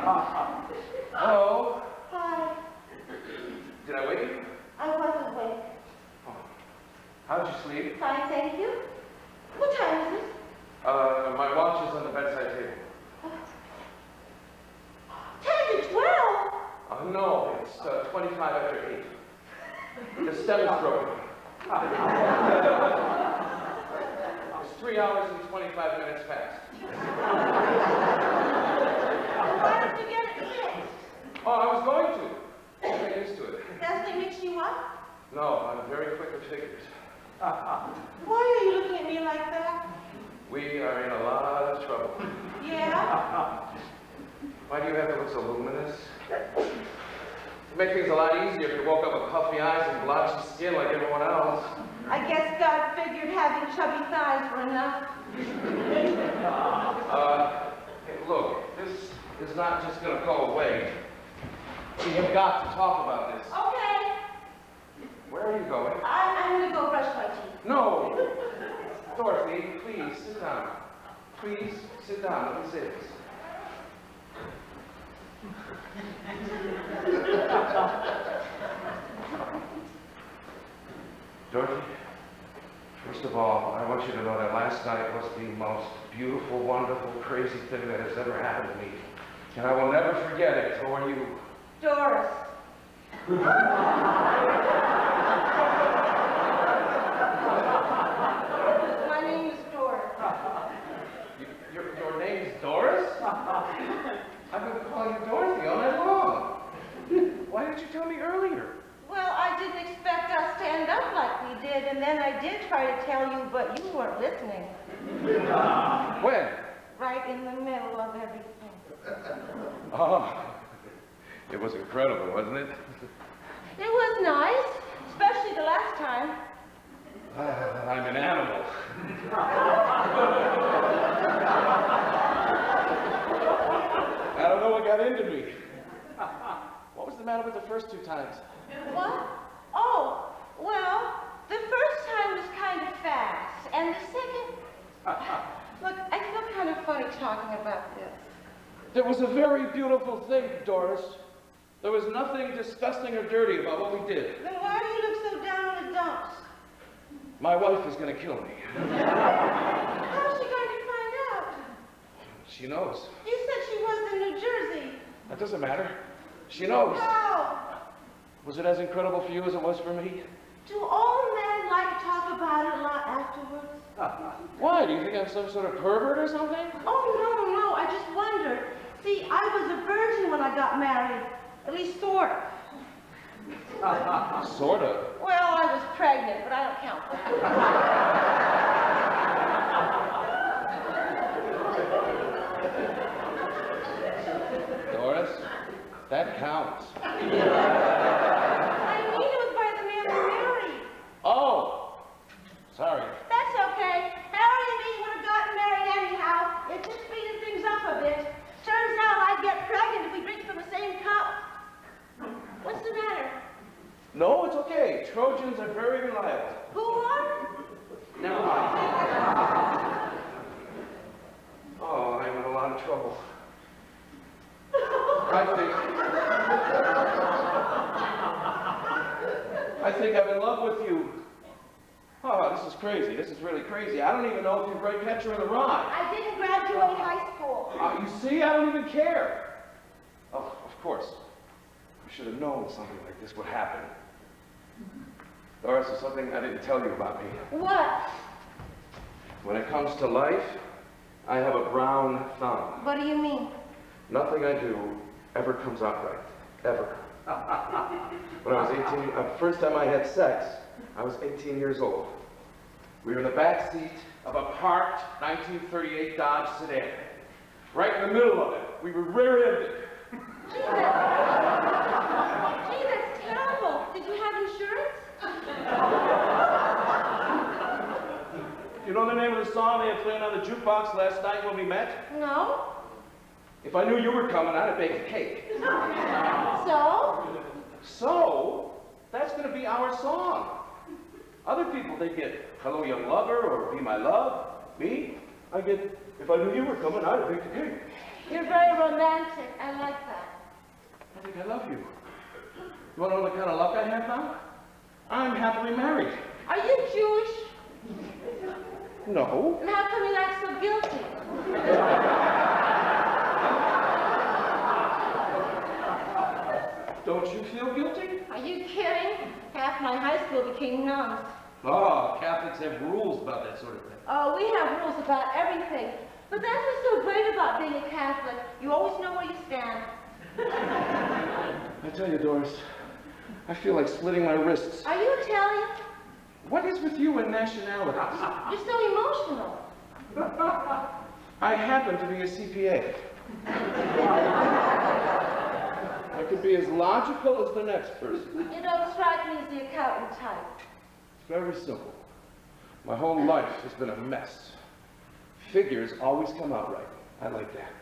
Hello. Hi. Did I wake you? I wasn't awake. Oh. How did you sleep? Fine, thank you. What time is it? My watch is on the bedside table. 10 to 12? No, it's 25 after 8. The stem is broken. It's 3 hours and 25 minutes past. Why don't you get it fixed? Oh, I was going to. I'll get used to it. Doesn't it mix you up? No, I'm very quick with figures. Why are you looking at me like that? We are in a lot of trouble. Yeah? Why do you have to look so luminous? It'd make things a lot easier if you woke up with puffy eyes and blotchy skin like everyone else. I guess God figured having chubby thighs were enough. Hey, look, this is not just going to go away. We have got to talk about this. Okay. Where are you going? I'm going to go brush my teeth. No! Dorothy, please, sit down. Please, sit down. Let me say this. Dorothy, first of all, I want you to know that last night was the most beautiful, wonderful, crazy thing that has ever happened to me. And I will never forget it, or you. Doris. My name is Doris. Your name is Doris? I've been calling you Dorothy all night long. Why didn't you tell me earlier? Well, I didn't expect us to end up like we did, and then I did try to tell you, but you weren't listening. When? Right in the middle of everything. Oh, it was incredible, wasn't it? It was nice, especially the last time. I'm an animal. I don't know what got into me. What was the matter with the first 2 times? What? Oh, well, the first time was kind of fast, and the second... Look, I feel kind of funny talking about this. There was a very beautiful thing, Doris. There was nothing disgusting or dirty about what we did. Then why do you look so down in the dumps? My wife is going to kill me. How's she going to find out? She knows. You said she was in New Jersey. That doesn't matter. She knows. How? Was it as incredible for you as it was for me? Do all men like to talk about it a lot afterwards? Why? Do you think I'm some sort of pervert or something? Oh, no. I just wondered. See, I was a virgin when I got married. At least sort of. Sort of. Well, I was pregnant, but I don't count that. Doris, that counts. I mean, it was by the man I married. Oh, sorry. That's okay. Harry and me would have gotten married anyhow. It just speeded things up a bit. Turns out I'd get pregnant if we drink from the same cup. What's the matter? No, it's okay. Trojans are very reliable. Who are? Never mind. Oh, I'm in a lot of trouble. I think I'm in love with you. Oh, this is crazy. This is really crazy. I don't even know if you're great catcher in the rye. I didn't graduate high school. You see, I don't even care. Oh, of course. I should have known something like this would happen. Doris, there's something I didn't tell you about me. What? When it comes to life, I have a brown thumb. What do you mean? Nothing I do ever comes out right. Ever. When I was 18, first time I had sex, I was 18 years old. We were in the back seat of a parked 1938 Dodge sedan. Right in the middle of it. We were rear-ended. Gee, that's terrible. Did you have insurance? You know the name of the song they had playing on the jukebox last night when we met? No. If I knew you were coming, I'd have baked a cake. So? So, that's going to be our song. Other people, they get Hello Young Lover or Be My Love. Me, I get If I Knew You Were Coming, I'd have baked a cake. You're very romantic. I like that. I think I love you. You want to know the kind of luck I have now? I'm happily married. Are you Jewish? No. And how come you act so guilty? Don't you feel guilty? Are you kidding? Half my high school became nuns. Oh, Catholics have rules about that sort of thing. Oh, we have rules about everything. But that's what's so great about being a Catholic. You always know where you stand. I tell you, Doris, I feel like slitting my wrists. Are you Italian? What is with you and nationalities? You're so emotional. I happen to be a CPA. I could be as logical as the next person. You don't strike me as the accountant type. It's very simple. My whole life has been a mess. Figures always come out right. I like that.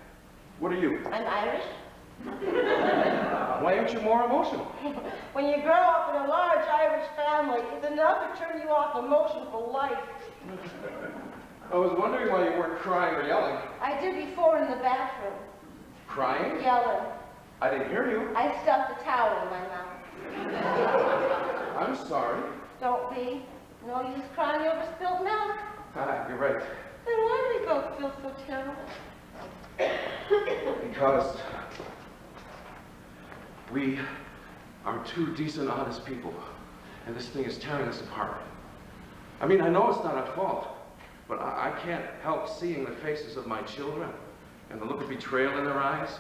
What are you? I'm Irish. Why aren't you more emotional? When you grow up in a large Irish family, it's enough to turn you off emotion for life. I was wondering why you weren't crying or yelling. I did before in the bathroom. Crying? Yelling. I didn't hear you. I stuffed a towel in my mouth. I'm sorry. Don't be. No use crying over spilled milk. Ah, you're right. Then why do we both feel so terrible? Because we are two decent, honest people, and this thing is tearing us apart. I mean, I know it's not our fault, but I can't help seeing the faces of my children and the look of betrayal in their eyes.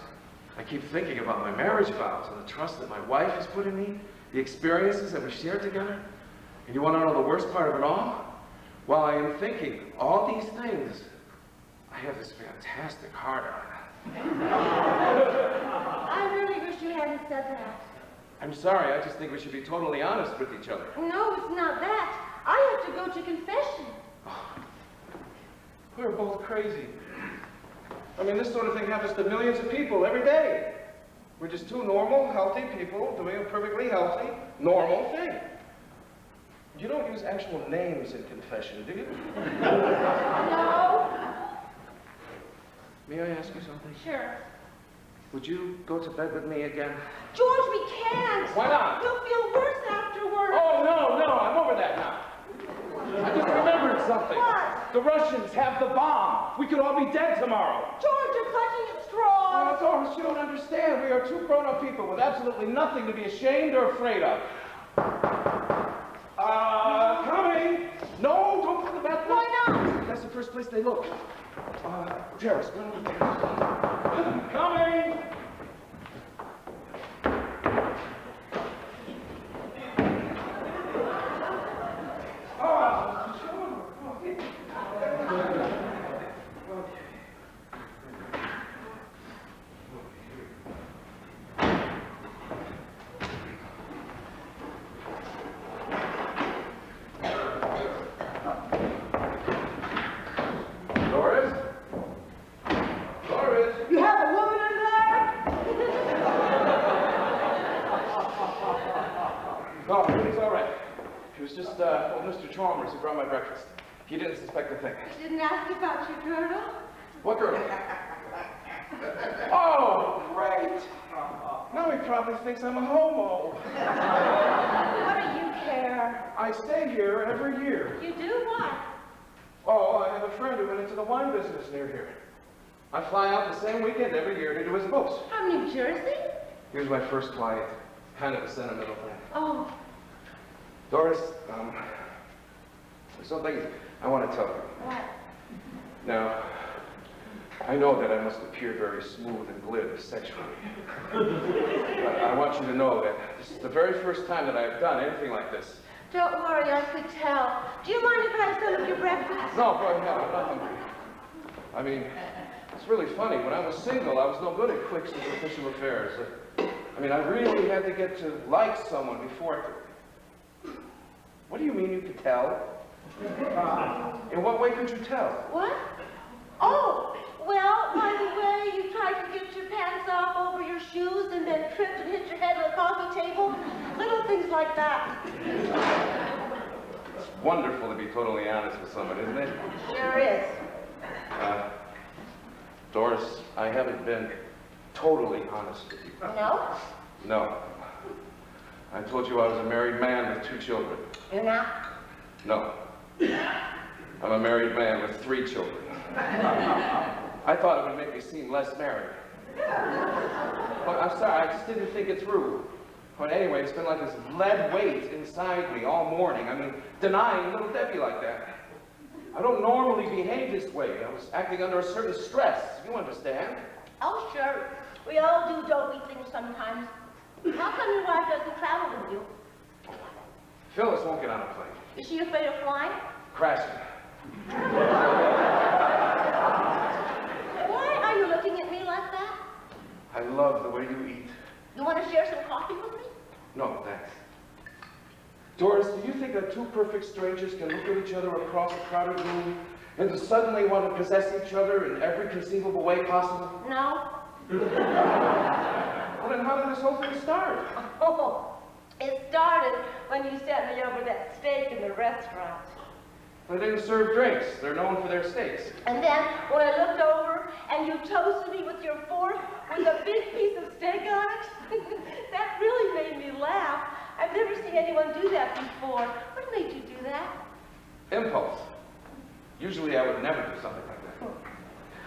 I keep thinking about my marriage vows and the trust that my wife has put in me, the experiences that we shared together. And you want to know the worst part of it all? While I am thinking all these things, I have this fantastic heart-on. I really wish you hadn't said that. I'm sorry, I just think we should be totally honest with each other. No, it's not that. I have to go to confession. We're both crazy. I mean, this sort of thing happens to millions of people every day. We're just two normal, healthy people doing a perfectly healthy, normal thing. You don't use actual names in confession, do you? No. May I ask you something? Sure. Would you go to bed with me again? George, we can't. Why not? You'll feel worse afterward. Oh, no, I'm over that now. I just remembered something. What? The Russians have the bomb. We could all be dead tomorrow. George, you're clutching at straws. Doris, you don't understand. We are two grown-up people with absolutely nothing to be ashamed or afraid of. Coming. No, don't go to the bathroom. Why not? That's the first place they look. Terrace, run over there. Coming. Mr. Chalmers who brought my breakfast. He didn't suspect a thing. I didn't ask about your girdle. What girdle? Oh, great! Now he probably thinks I'm a homo. What do you care? I stay here every year. You do what? Oh, I have a friend who went into the wine business near here. I fly out the same weekend every year to do his books. From New Jersey? He was my first client. Kind of a sentimental thing. Oh. Doris, there's something I want to tell you. What? Now, I know that I must appear very smooth and glib sexually. But I want you to know that this is the very first time that I've done anything like this. Don't worry, I could tell. Do you mind if I have some of your breakfast? No, go ahead, I'm not hungry. I mean, it's really funny. When I was single, I was no good at quick superficial affairs. I mean, I really had to get to like someone before I could... What do you mean you could tell? In what way could you tell? What? Oh, well, by the way, you tried to get your pants off over your shoes and then tripped and hit your head on the coffee table. Little things like that. It's wonderful to be totally honest with someone, isn't it? Sure is. Doris, I haven't been totally honest with you. No? No. I told you I was a married man with 2 children. You're not? No. I'm a married man with 3 children. I thought it would make me seem less married. But I'm sorry, I just didn't think it through. But anyway, it's been like this lead weight inside me all morning. I mean, denying little Debbie like that. I don't normally behave this way. I was acting under a certain stress. You understand? Oh, sure. We all do dopey things sometimes. How come your wife doesn't travel with you? Phyllis won't get on a plane. Is she afraid of flying? Crashing. Why are you looking at me like that? I love the way you eat. You want to share some coffee with me? No, thanks. Doris, do you think that 2 perfect strangers can look at each other across a crowded room and to suddenly want to possess each other in every conceivable way possible? No. Well, then how did this whole thing start? Oh, it started when you sent me over that steak in the restaurant. They didn't serve drinks. They're known for their steaks. And then when I looked over and you toasted me with your fork with a big piece of steak on it, that really made me laugh. I've never seen anyone do that before. What made you do that? Impulse. Usually I would never do something like that.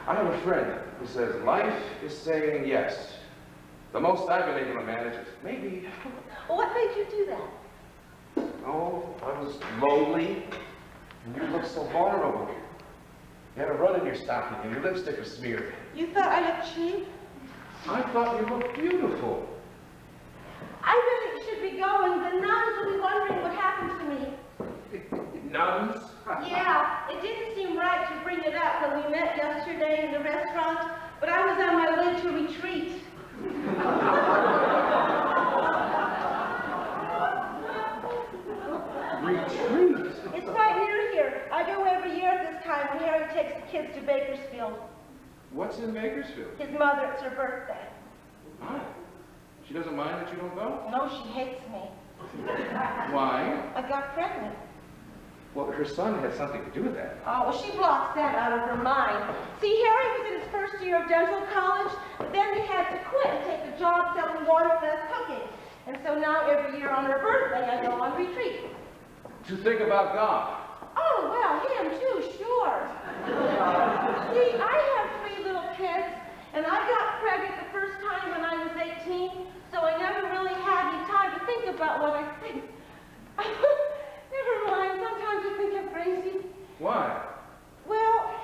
I have a friend who says life is saying yes. The most I've been able to manage is maybe. Well, what made you do that? Oh, I was lonely. And you looked so vulnerable. You had a run in your stocking and your lipstick was smeared. You thought I looked cheap? I thought you looked beautiful. I really should be going. The nuns will be wondering what happened to me. Nuns? Yeah, it didn't seem right to bring it up when we met yesterday in the restaurant, but I was on my way to retreat. Retreat? It's right near here. I go every year at this time when Harry takes the kids to Bakersfield. What's in Bakersfield? His mother, it's her birthday. Oh. She doesn't mind that you don't go? No, she hates me. Why? I got pregnant. Well, her son had something to do with that. Oh, well, she blocks that out of her mind. See, Harry was in his first year of dental college, but then he had to quit and take a job selling watercress cooking. And so now every year on her birthday, I go on retreat. To think about God. Oh, well, him too, sure. See, I have 3 little kids, and I got pregnant the first time when I was 18, so I never really had any time to think about what I think. Never mind, sometimes I think I'm crazy. Why? Well,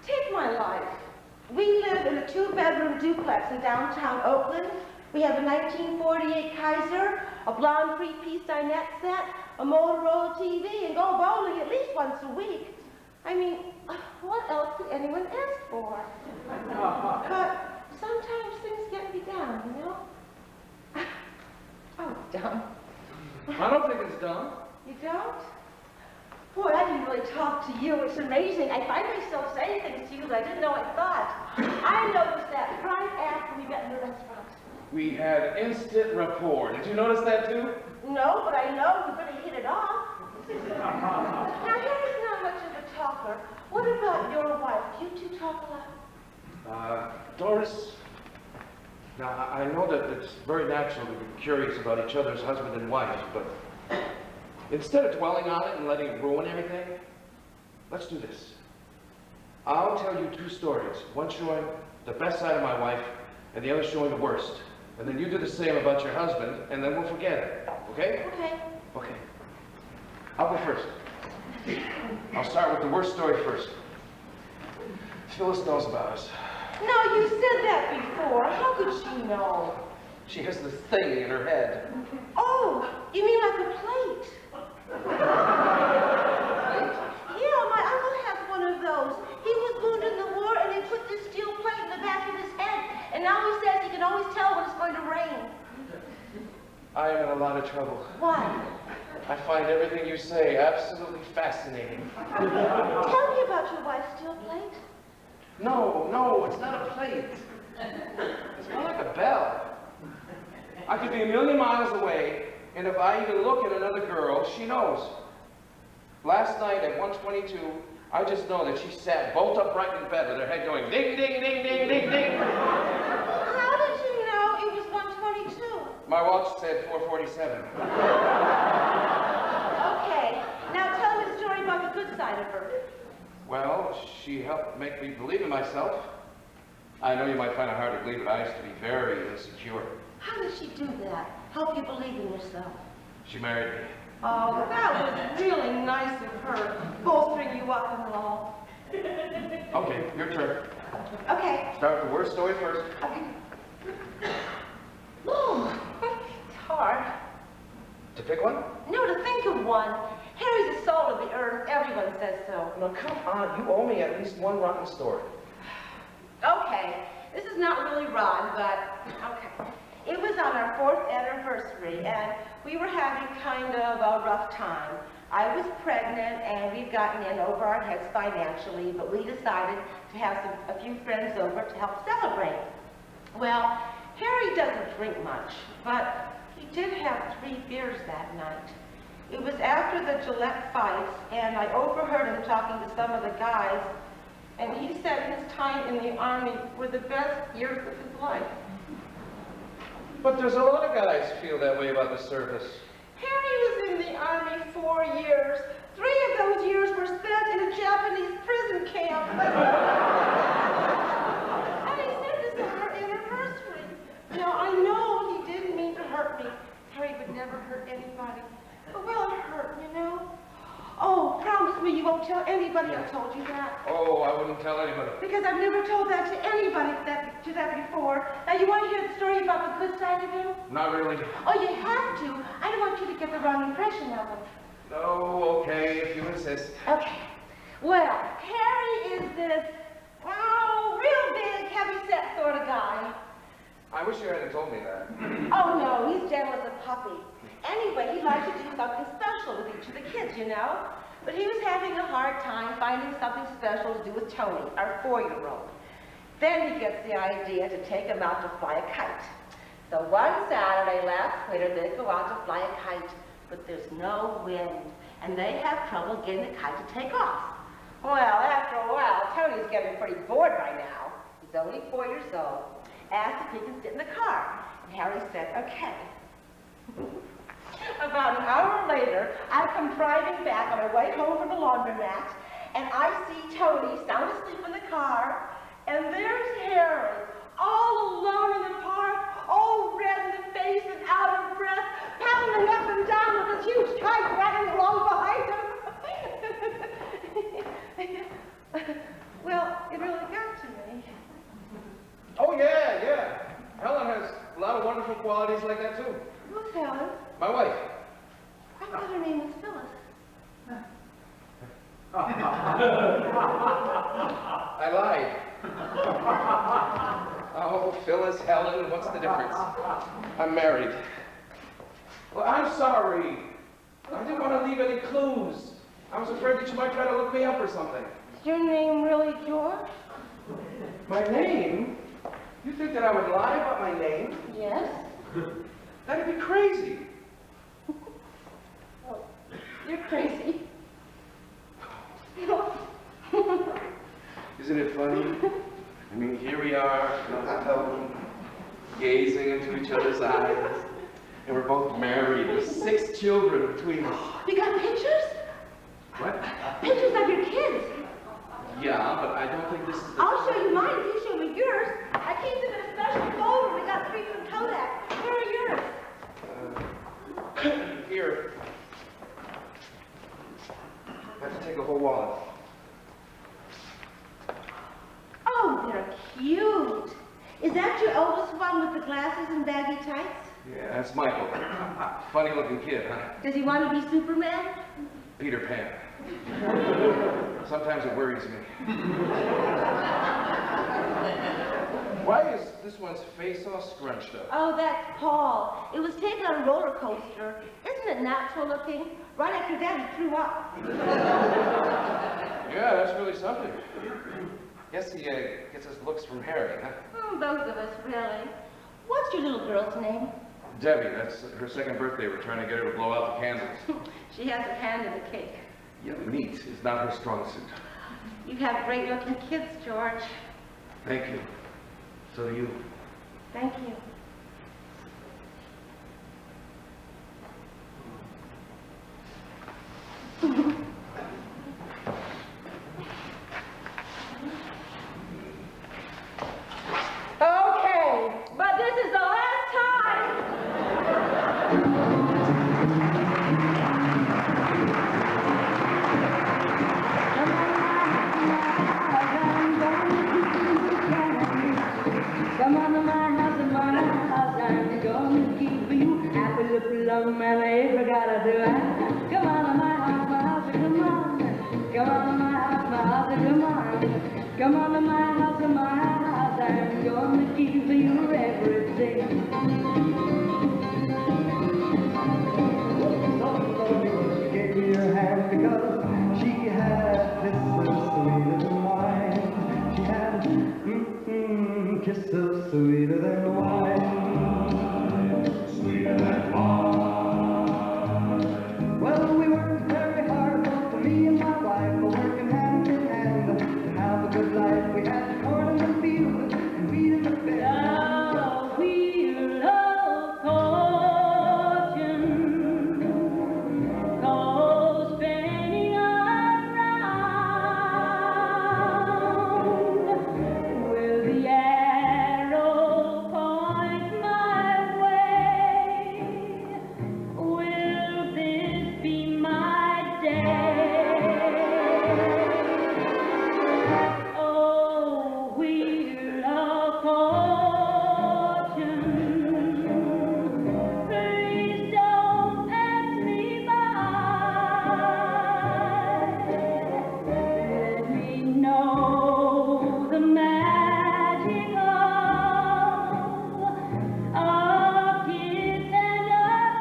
take my life. We live in a 2-bedroom duplex in downtown Oakland. We have a 1948 Kaiser, a blonde 3-piece dinette set, a Motorola TV, and go bowling at least once a week. I mean, what else could anyone ask for? But sometimes things get me down, you know? Oh, dumb. I don't think it's dumb. You don't? Boy, I didn't really talk to you. It's amazing. I find myself saying things to you that I didn't know I thought. I noticed that right after we met in the restaurant. We had instant rapport. Did you notice that too? No, but I know we really hit it off. Now, Harry's not much of a talker. What about your wife? Do you 2 talk a lot? Doris, now I know that it's very natural to be curious about each other's husband and wife, but instead of dwelling on it and letting it ruin everything, let's do this. I'll tell you 2 stories, one showing the best side of my wife and the other showing the worst. And then you do the same about your husband, and then we'll forget it. Okay? Okay. Okay. I'll go first. I'll start with the worst story first. Phyllis knows about us. No, you said that before. How could she know? She has this thing in her head. Oh, you mean like a plate? Yeah, my uncle has one of those. He was wounded in the war, and they put this steel plate in the back of his head. And now he says he can always tell when it's going to rain. I am in a lot of trouble. Why? I find everything you say absolutely fascinating. Tell me about your wife's steel plate. No, it's not a plate. It's more like a bell. I could be a million miles away, and if I even look at another girl, she knows. Last night at 1:22, I just know that she sat bolt upright in bed with her head going ding, ding, ding, ding, ding, ding. How did you know it was 1:22? My watch said 4:47. Okay, now tell me the story about the good side of her. Well, she helped make me believe in myself. I know you might find it hard to believe, but I used to be very insecure. How did she do that? Help you believe in yourself? She married me. Oh, that was really nice of her, bolstering you up and all. Okay, your turn. Okay. Start with the worst story first. Okay. Ooh, it's hard. To pick one? No, to think of one. Harry's the soul of the earth. Everyone says so. No, come on. You owe me at least one rotten story. Okay. This is not really rotten, but okay. It was on our 4th anniversary, and we were having kind of a rough time. I was pregnant, and we'd gotten in over our heads financially, but we decided to have a few friends over to help celebrate. Well, Harry doesn't drink much, but he did have 3 beers that night. It was after the Gillette fights, and I overheard him talking to some of the guys, and he said his time in the Army were the best years of his life. But there's a lot of guys who feel that way about the service. Harry was in the Army 4 years. 3 of those years were spent in a Japanese prison camp. And he said this on our anniversary. Now, I know he didn't mean to hurt me. Harry would never hurt anybody. But will it hurt, you know? Oh, promise me you won't tell anybody I told you that. Oh, I wouldn't tell anybody. Because I've never told that to anybody that before. Now, you want to hear the story about the good side of him? Not really. Oh, you have to. I don't want you to get the wrong impression of him. No, okay, if you insist. Okay. Well, Harry is this, real big, heavy-set sort of guy. I wish you hadn't told me that. Oh, no, he's gentle as a puppy. Anyway, he liked to do something special with each of the kids, you know? But he was having a hard time finding something special to do with Tony, our 4-year-old. Then he gets the idea to take him out to fly a kite. So one Saturday last winter, they go out to fly a kite, but there's no wind, and they have trouble getting the kite to take off. Well, after a while, Tony's getting pretty bored by now. He's only 4 years old. Asked if he can sit in the car, and Harry said, okay. About an hour later, I come driving back on my way home from the laundromat, and I see Tony sound asleep in the car, and there's Harry, all alone in the park, all red in the face and out of breath, pounding up and down with his huge kite dragging along behind him. Well, it really got to me. Oh, yeah. Helen has a lot of wonderful qualities like that, too. Who's Helen? My wife. I thought her name was Phyllis. I lied. Oh, Phyllis, Helen, what's the difference? I'm married. Well, I'm sorry. I didn't want to leave any clues. I was afraid that you might try to look me up or something. Is your name really George? My name? You think that I would lie about my name? Yes. That'd be crazy. Oh, you're crazy. Isn't it funny? I mean, here we are, gazing into each other's eyes, and we're both married with 6 children between us. You got pictures? What? Pictures of your kids. Yeah, but I don't think this is the... I'll show you mine if you show me yours. I keep them in a special folder. We got 3 from Kodak. Where are yours? Here. I have to take a whole wallet. Oh, they're cute. Is that your oldest one with the glasses and baggy tights? Yeah, that's Michael. Funny looking kid, huh? Does he want to be Superman? Peter Pan. Sometimes it worries me. Why is this one's face all scrunched up? Oh, that's Paul. It was taken on a roller coaster. Isn't it natural looking? Right after that, he threw up. Yeah, that's really something. Guess he gets his looks from Harry, huh? Both of us, really. What's your little girl's name? Debbie, that's her 2nd birthday. We're trying to get her to blow out the candles. She hasn't handed the cake. Yeah, meat is not her strong suit. You have great-looking kids, George. Thank you. So do you. Thank you. Okay, but this is the last time. Come on to my house, I'm gonna give you apple of plum and I gotta do it. Come on to my house, come on. Come on to my house, come on. Come on to my house, I'm gonna give you everything. Somebody gave me her hand because she had this so sweeter than wine. She had kiss so sweeter than wine. Sweeter than wine. Well, we worked very hard, both me and my wife, were working hand in hand to have a good life. We had corn in the field and wheat in the bed. The wheel of fortune goes spinning around. Will the arrow point my way? Will this be my day? Oh, wheel of fortune, please don't pass me by. Let me know the magic of a kiss and a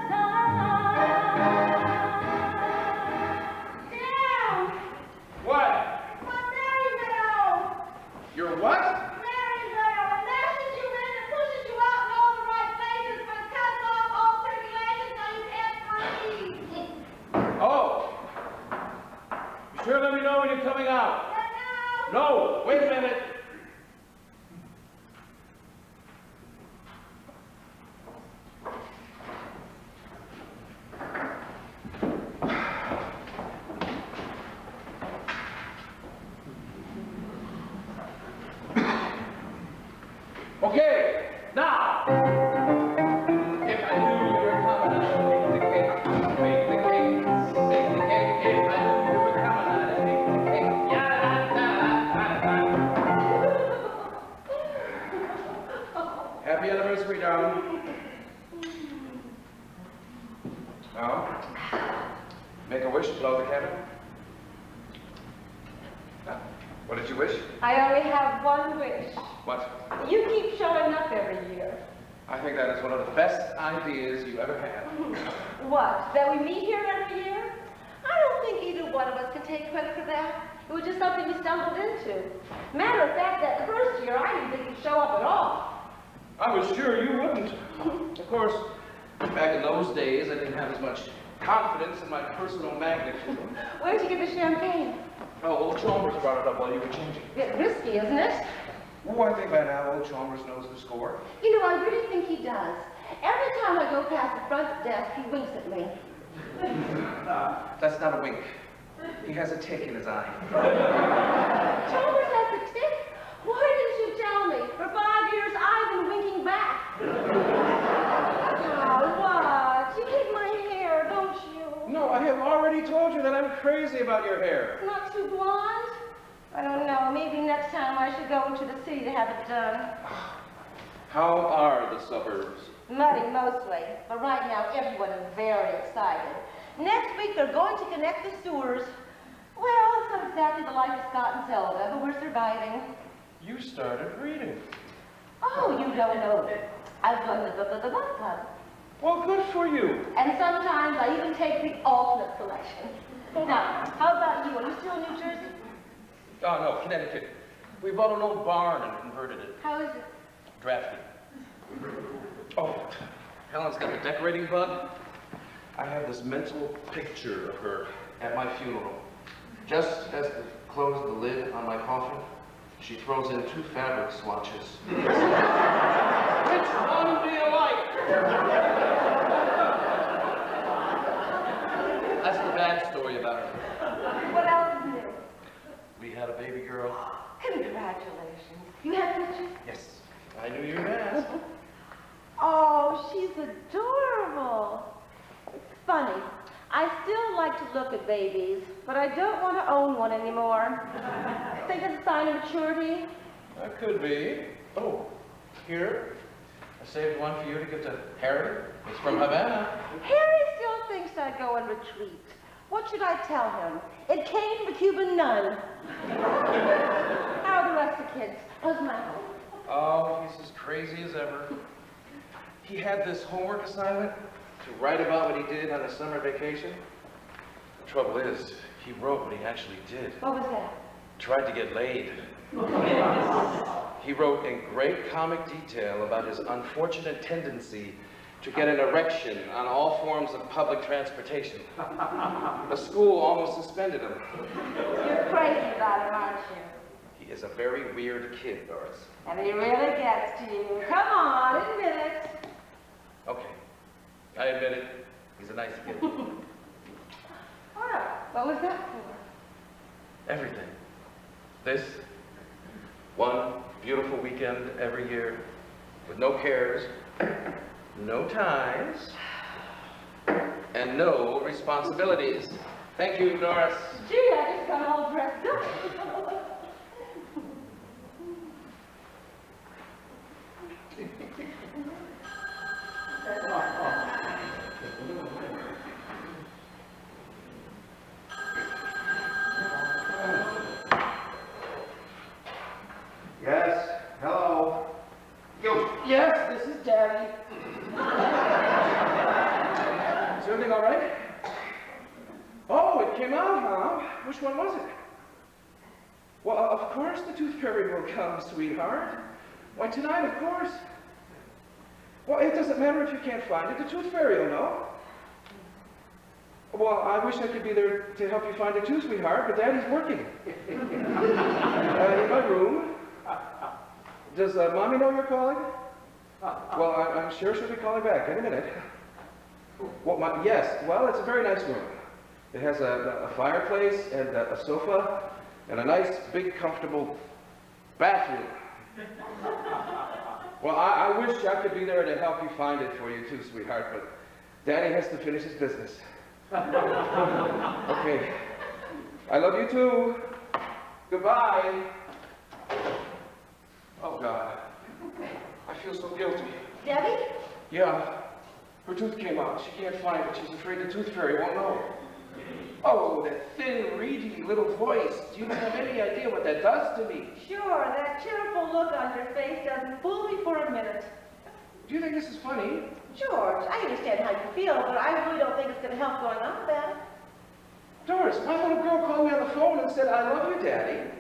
sigh. Down! What? My merry-go-round! You're what? Merry-go-round. It lashes you in and pushes you out in all the right places, but cuts off all circulation so you can't breathe. Oh. You sure let me know when you're coming out? But now, No, wait a minute. Okay, now. If I knew you were coming, I'd bake the cake, bake the cake. If I knew you were coming, I'd bake the cake. Happy anniversary, darling. Well, make a wish, blow the candle. What did you wish? I only have one wish. What? You keep showing up every year. I think that is one of the best ideas you ever had. What? That we meet here every year? I don't think either one of us can take credit for that. It was just something we stumbled into. Matter of fact, that first year, I didn't think you'd show up at all. I was sure you wouldn't. Of course, back in those days, I didn't have as much confidence in my personal magnetism. Where'd you get the champagne? Oh, old Chalmers brought it up while you were changing. Bit risky, isn't it? Oh, I think by now old Chalmers knows the score. You know, I really think he does. Every time I go past the front desk, he winks at me. That's not a wink. He has a tick in his eye. Chalmers has a tick? Why didn't you tell me? For 5 years, I've been winking back. Oh, what? You hate my hair, don't you? No, I have already told you that I'm crazy about your hair. It's not too blonde? I don't know. Maybe next time I should go into the city to have it done. How are the suburbs? Muddy mostly, but right now everyone is very excited. Next week they're going to connect the sewers. Well, it's not exactly the life of Scott and Zelda, but we're surviving. You started reading. Oh, you don't know it. I've done the book of the book club. Well, good for you. And sometimes I even take the alternate selection. Now, how about you? Are you still in New Jersey? Oh, no, Connecticut. We bought an old barn and converted it. How is it? Drafty. Oh, Helen's got the decorating bug. I have this mental picture of her at my funeral, just as the close the lid on my coffin, she throws in 2 fabric swatches. Which one do you like? That's the bad story about her. What else is new? We had a baby girl. Congratulations. You have pictures? Yes. I knew you would ask. Oh, she's adorable. It's funny. I still like to look at babies, but I don't want to own one anymore. Think it's a sign of maturity? That could be. Oh, here. I saved one for you to give to Harry. It's from Havana. Harry still thinks I go on retreat. What should I tell him? It came from a Cuban nun. How are the rest of the kids? How's Michael? Oh, he's as crazy as ever. He had this homework assignment to write about what he did on a summer vacation. The trouble is, he wrote what he actually did. What was that? Tried to get laid. He wrote in great comic detail about his unfortunate tendency to get an erection on all forms of public transportation. The school almost suspended him. You're crazy about him, aren't you? He is a very weird kid, Doris. And he really gets to you. Come on, admit it. Okay, I admit it. He's a nice kid. All right, what was that for? Everything. This, one beautiful weekend every year, with no cares, no ties, and no responsibilities. Thank you, Doris. Gee, I just got all dressed up. Yes, hello. Yes, this is Daddy. Is everything all right? Oh, it came out, huh? Which one was it? Well, of course the tooth fairy will come, sweetheart. Why, tonight, of course. Well, it doesn't matter if you can't find it. The tooth fairy will know. Well, I wish I could be there to help you find it too, sweetheart, but Daddy's working. In my room. Does Mommy know you're calling? Well, I'm sure she'll be calling back any minute. Well, yes, well, it's a very nice room. It has a fireplace and a sofa and a nice, big, comfortable bathroom. Well, I wish I could be there to help you find it for you too, sweetheart, but Daddy has to finish his business. Okay. I love you too. Goodbye. Oh, God. I feel so guilty. Debbie? Yeah. Her tooth came out. She can't find it. She's afraid the tooth fairy won't know. Oh, that thin, reedy little voice. Do you have any idea what that does to me? Sure, that cheerful look on your face doesn't fool me for a minute. Do you think this is funny? George, I understand how you feel, but I really don't think it's going to help going on, Ben. Doris, my little girl called me on the phone and said, I love you, Daddy.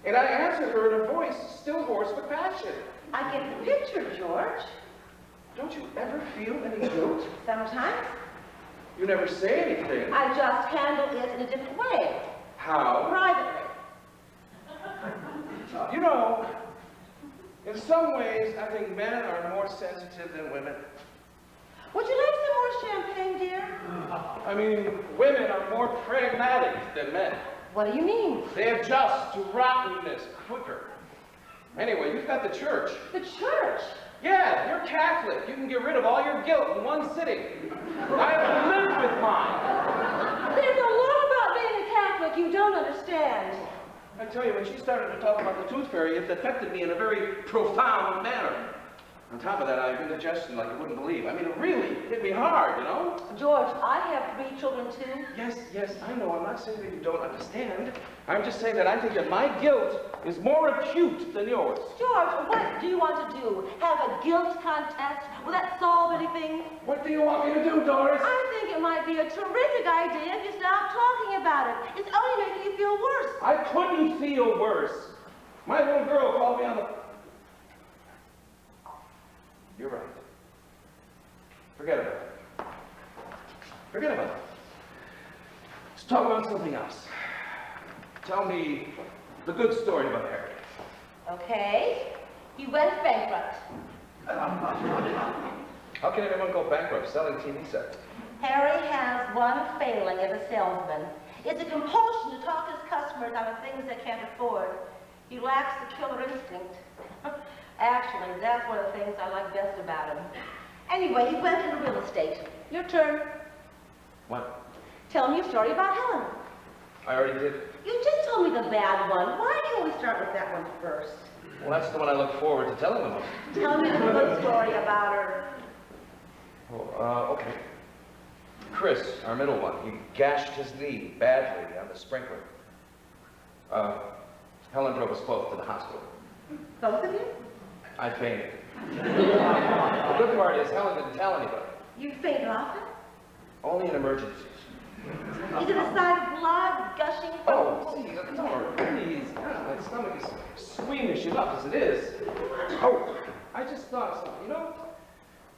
And I answered her in a voice still hoarse with passion. I get the picture, George. Don't you ever feel any guilt? Sometimes. You never say anything. I just handle it in a different way. How? Privately. You know, in some ways, I think men are more sensitive than women. Would you like some more champagne, dear? I mean, women are more pragmatic than men. What do you mean? They adjust to rottenness quicker. Anyway, you've got the church. The church? Yeah, you're Catholic. You can get rid of all your guilt in one sitting. I've lived with mine. There's a lot about being a Catholic you don't understand. I tell you, when she started to talk about the tooth fairy, it affected me in a very profound manner. On top of that, I have indigestion like you wouldn't believe. I mean, it really hit me hard, you know? George, I have 3 children too. Yes, I know. I'm not saying that you don't understand. I'm just saying that I think that my guilt is more acute than yours. George, what do you want to do? Have a guilt contest? Will that solve anything? What do you want me to do, Doris? I think it might be a terrific idea if you stop talking about it. It's only making you feel worse. I couldn't feel worse. My little girl called me on the... You're right. Forget about it. Forget about it. Let's talk about something else. Tell me the good story about Harry. Okay. He went bankrupt. How can anyone go bankrupt selling TV sets? Harry has one failing as a salesman. It's a compulsion to talk to his customers out of things they can't afford. He lacks the killer instinct. Actually, that's one of the things I like best about him. Anyway, he went into real estate. Your turn. What? Tell me a story about Helen. I already did. You just told me the bad one. Why do you always start with that one first? Well, that's the one I look forward to telling the most. Tell me the good story about her. Oh, okay. Chris, our middle one, he gashed his knee badly on the sprinkler. Helen drove us both to the hospital. Both of you? I fainted. The good part is Helen didn't tell anybody. You faint often? Only in emergencies. Is it a sign of blood gushing from... Oh, see, Dora, please. God, my stomach is squeamish enough as it is. Oh, I just thought of something, you know?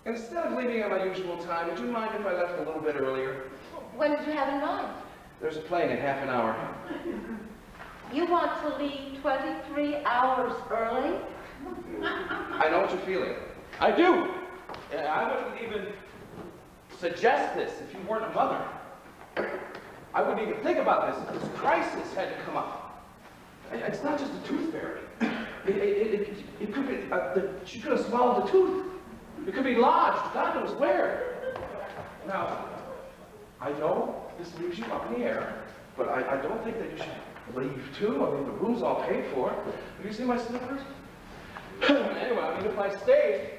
Instead of leaving at my usual time, would you mind if I left a little bit earlier? When did you have in mind? There's a plane in half an hour. You want to leave 23 hours early? I know what you're feeling. I do. I wouldn't even suggest this if you weren't a mother. I wouldn't even think about this if this crisis had to come up. It's not just a tooth fairy. It could be, she could have swallowed a tooth. It could be lodged, God knows where. Now, I know this leaves you up in the air, but I don't think that you should leave too. I mean, the room's all paid for. Have you seen my slippers? Anyway, I mean, if I stayed,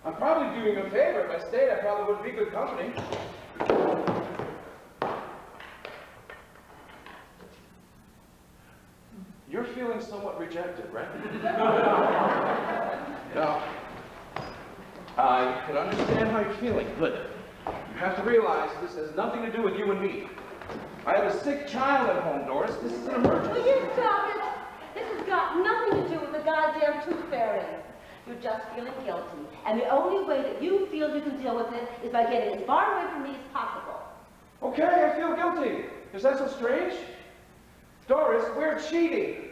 I'm probably doing a favor. If I stayed, I probably wouldn't be good company. You're feeling somewhat rejected, right? Now, I can understand how you're feeling, but you have to realize this has nothing to do with you and me. I have a sick child at home, Doris. This is an emergency. Will you stop it? This has got nothing to do with the goddamn tooth fairy. You're just feeling guilty. And the only way that you feel you can deal with it is by getting as far away from me as possible. Okay, I feel guilty. Is that so strange? Doris, we're cheating.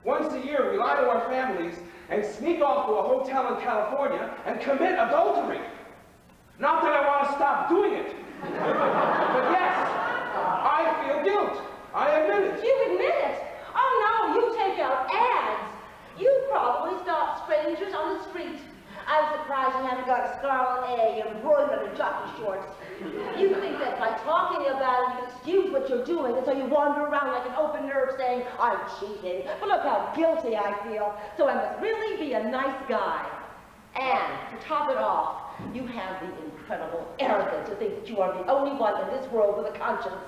Once a year, we lie to our families and sneak off to a hotel in California and commit adultery. Not that I want to stop doing it. But yes, I feel guilt. I admit it. You admit it? Oh no, you take out ads. You probably stop strangers on the street. I was surprised you haven't got a scarlet A embroidered in jockey shorts. You think that by talking about it, you can excuse what you're doing, and so you wander around like an open nerve saying, I'm cheating, but look how guilty I feel, so I must really be a nice guy. And, to top it off, you have the incredible arrogance to think that you are the only one in this world with a conscience.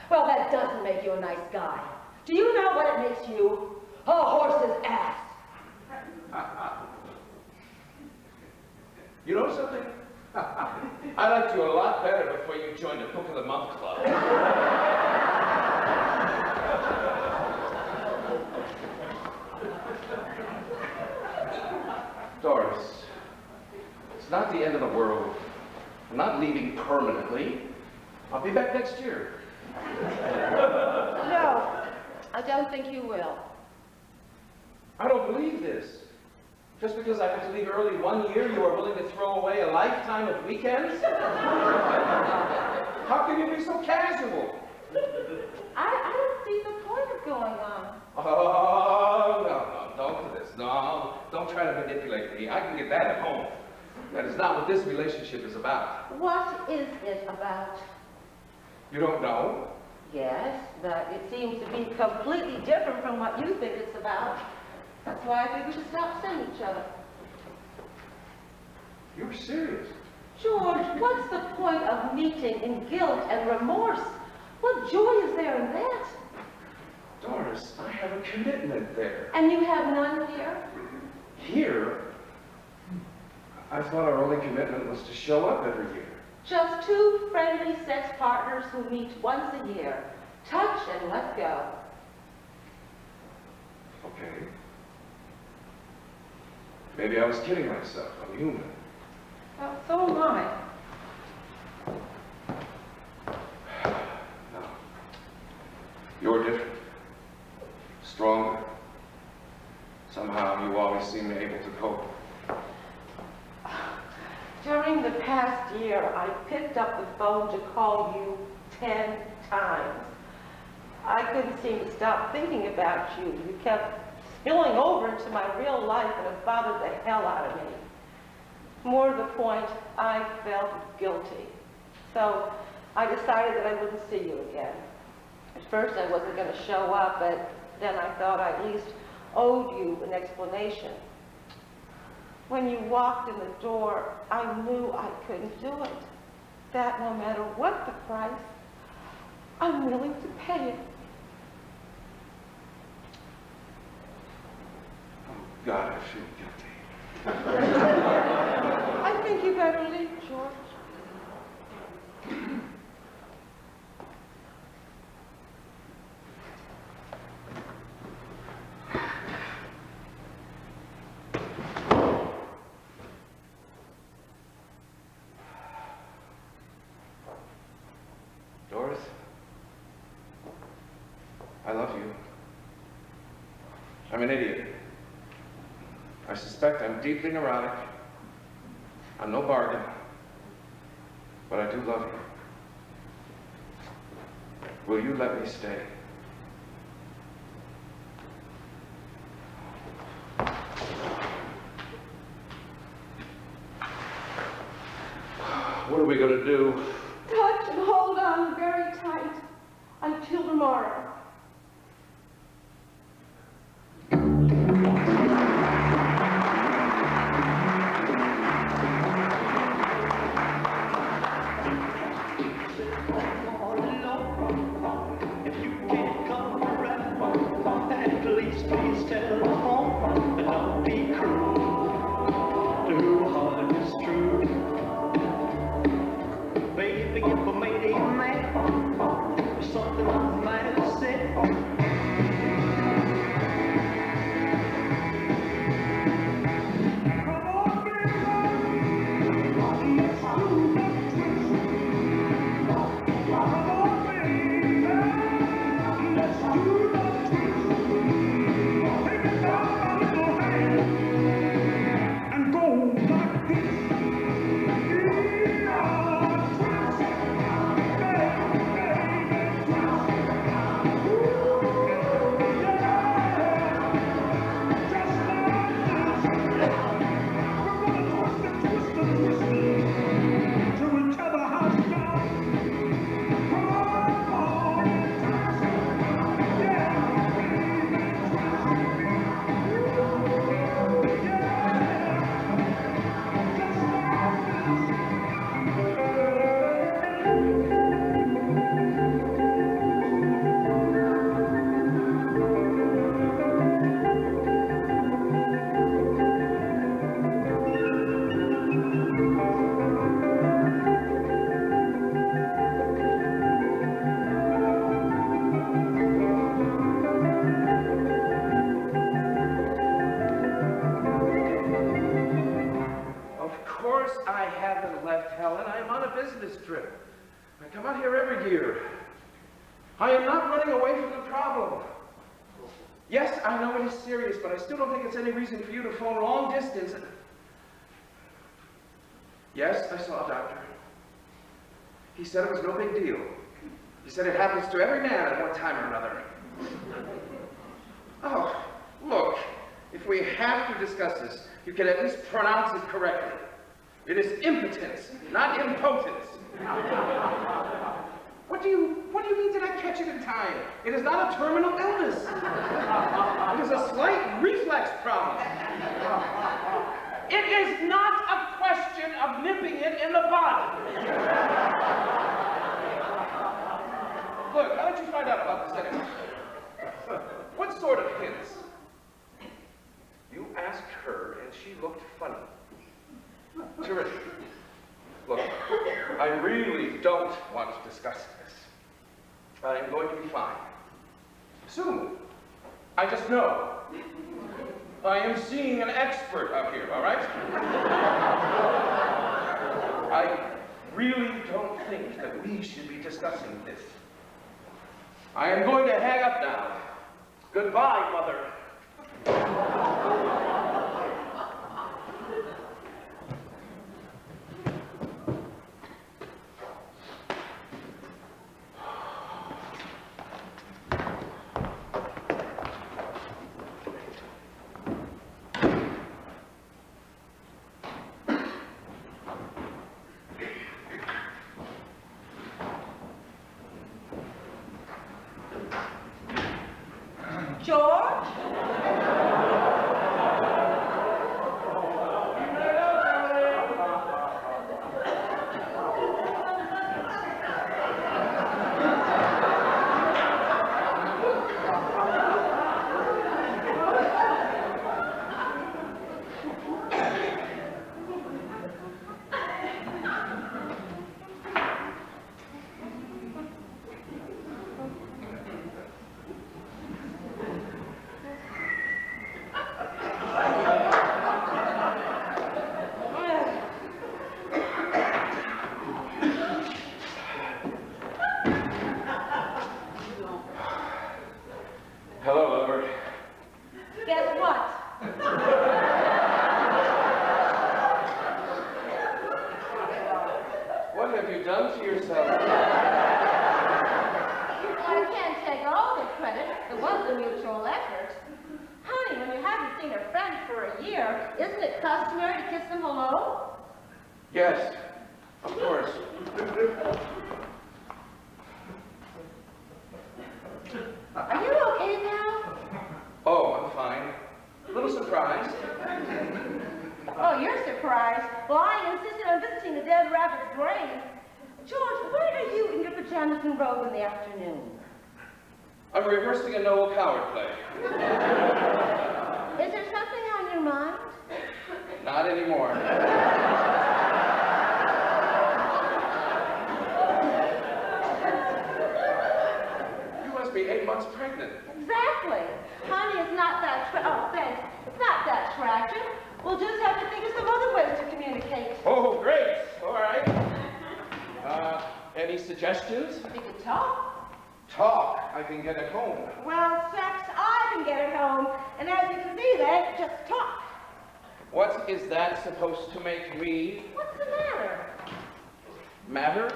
Well, that doesn't make you a nice guy. Do you know what it makes you? A horse's ass. You know something? I liked you a lot better before you joined the Book of the Month Club. Doris, it's not the end of the world. I'm not leaving permanently. I'll be back next year. No, I don't think you will. I don't believe this. Just because I have to leave early 1 year, you are willing to throw away a lifetime of weekends? How can you be so casual? I don't see the point of going on. Oh, no, don't do this. No, don't try to manipulate me. I can get that at home. That is not what this relationship is about. What is it about? You don't know? Yes, but it seems to be completely different from what you think it's about. That's why I think we should stop seeing each other. You're serious? George, what's the point of meeting in guilt and remorse? What joy is there in that? Doris, I have a commitment there. And you have none here? Here? I thought our only commitment was to show up every year. Just two friendly sex partners who meet once a year. Touch and let go. Okay. Maybe I was kidding myself. I'm human. Well, so am I. No. You're different. Somehow you always seem able to cope. During the past year, I picked up the phone to call you 10 times. I couldn't seem to stop thinking about you. You kept spilling over into my real life, and it bothered the hell out of me. More to the point, I felt guilty. So I decided that I wouldn't see you again. At first I wasn't going to show up, but then I thought I at least owed you an explanation. When you walked in the door, I knew I couldn't do it. That no matter what the price, I'm willing to pay it. Oh, God, I feel guilty. I think you better leave, George. Doris, I love you. I'm an idiot. I suspect I'm deeply neurotic. I'm no bargain. But I do love you. Will you let me stay? What are we going to do? Touch and hold on very tight until tomorrow. Trip. I come out here every year. I am not running away from the problem. Yes, I know it is serious, but I still don't think it's any reason for you to phone long distance. Yes, I saw a doctor. He said it was no big deal. He said it happens to every man at one time or another. Oh, look, if we have to discuss this, you can at least pronounce it correctly. It is impotence, not impotence. What do you mean did I catch it in time? It is not a terminal illness. It is a slight reflex problem. It is not a question of nipping it in the bud. Look, how did you find out about this anyway? What sort of hints? You asked her and she looked funny. Terrific. Look, I really don't want to discuss this. I am going to be fine. Soon. I just know. I am seeing an expert up here, all right? I really don't think that we should be discussing this. I am going to hang up now. Goodbye, Mother. Guess what? What have you done to yourself? I can't take all the credit. It was a mutual effort. Honey, when you haven't seen a friend for a year, isn't it customary to kiss them hello? Yes, of course. Are you okay, pal? Oh, I'm fine. A little surprised. Oh, you're surprised. Well, I insisted on visiting the dead rabbit's grave. George, where are you in your pajamas and robe in the afternoon? I'm rehearsing a Noel Coward play. Is there something on your mind? Not anymore. You must be 8 months pregnant. Exactly. Honey, it's not that oh, thanks. It's not that tragic. We'll just have to think of some other ways to communicate. Oh, great. All right. Any suggestions? We could talk. Talk. I can get at home. Well, sex, I can get it home. And as you can see, then, just talk. What is that supposed to make me What's the matter? matter?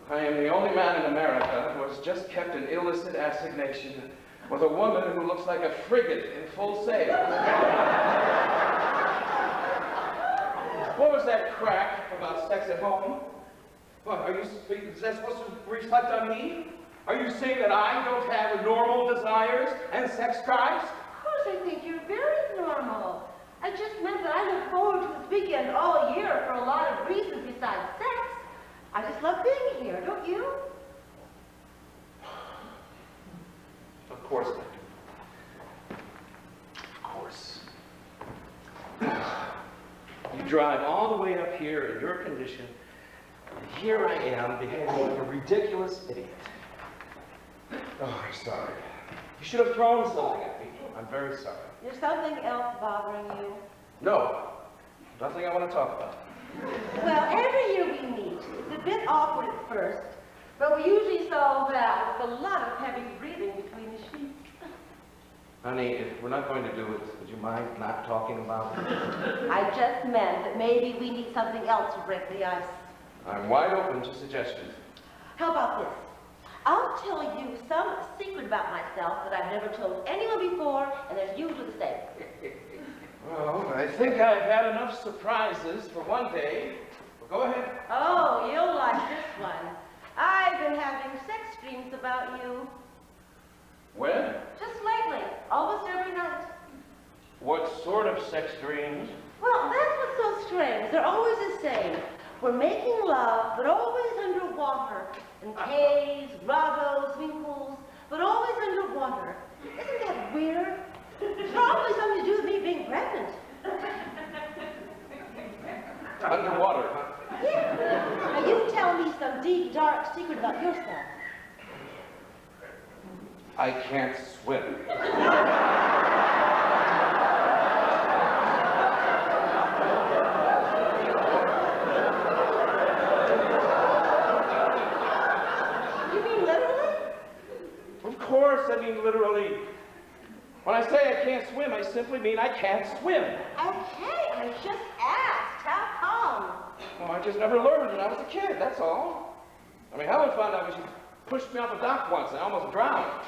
I am the only man in America who has just kept an illicit assignation with a woman who looks like a frigate in full sail. What was that crack about sex at home? What, is that supposed to reflect on me? Are you saying that I don't have normal desires and sex drives? Of course, I think you're very normal. I just meant that I look forward to this weekend all year for a lot of reasons besides sex. I just love being here, don't you? Of course I do. Of course. You drive all the way up here in your condition, and here I am behaving like a ridiculous idiot. Oh, I'm sorry. You should have thrown something at me. I'm very sorry. There's something else bothering you. No, nothing I want to talk about. Well, every year we meet. It's a bit awkward at first, but we usually solve that with a lot of heavy breathing between the sheets. Honey, if we're not going to do it, would you mind not talking about it? I just meant that maybe we need something else to break the ice. I'm wide open to suggestions. How about this? I'll tell you some secret about myself that I've never told anyone before, and there's usually the same. Well, I think I've had enough surprises for one day. Well, go ahead. Oh, you'll like this one. I've been having sex dreams about you. When? Just lately, almost every night. What sort of sex dreams? Well, that's what's so strange. They're always the same. We're making love, but always underwater. In caves, grottos, swimming pools, but always underwater. Isn't that weird? Probably something to do with me being pregnant. Underwater, huh? Yeah. Now you tell me some deep, dark secret about yourself. I can't swim. You mean literally? Of course, I mean literally. When I say I can't swim, I simply mean I can't swim. Okay, I just asked. How come? Well, I just never learned when I was a kid, that's all. I mean, Helen found out when she pushed me off a dock once and I almost drowned.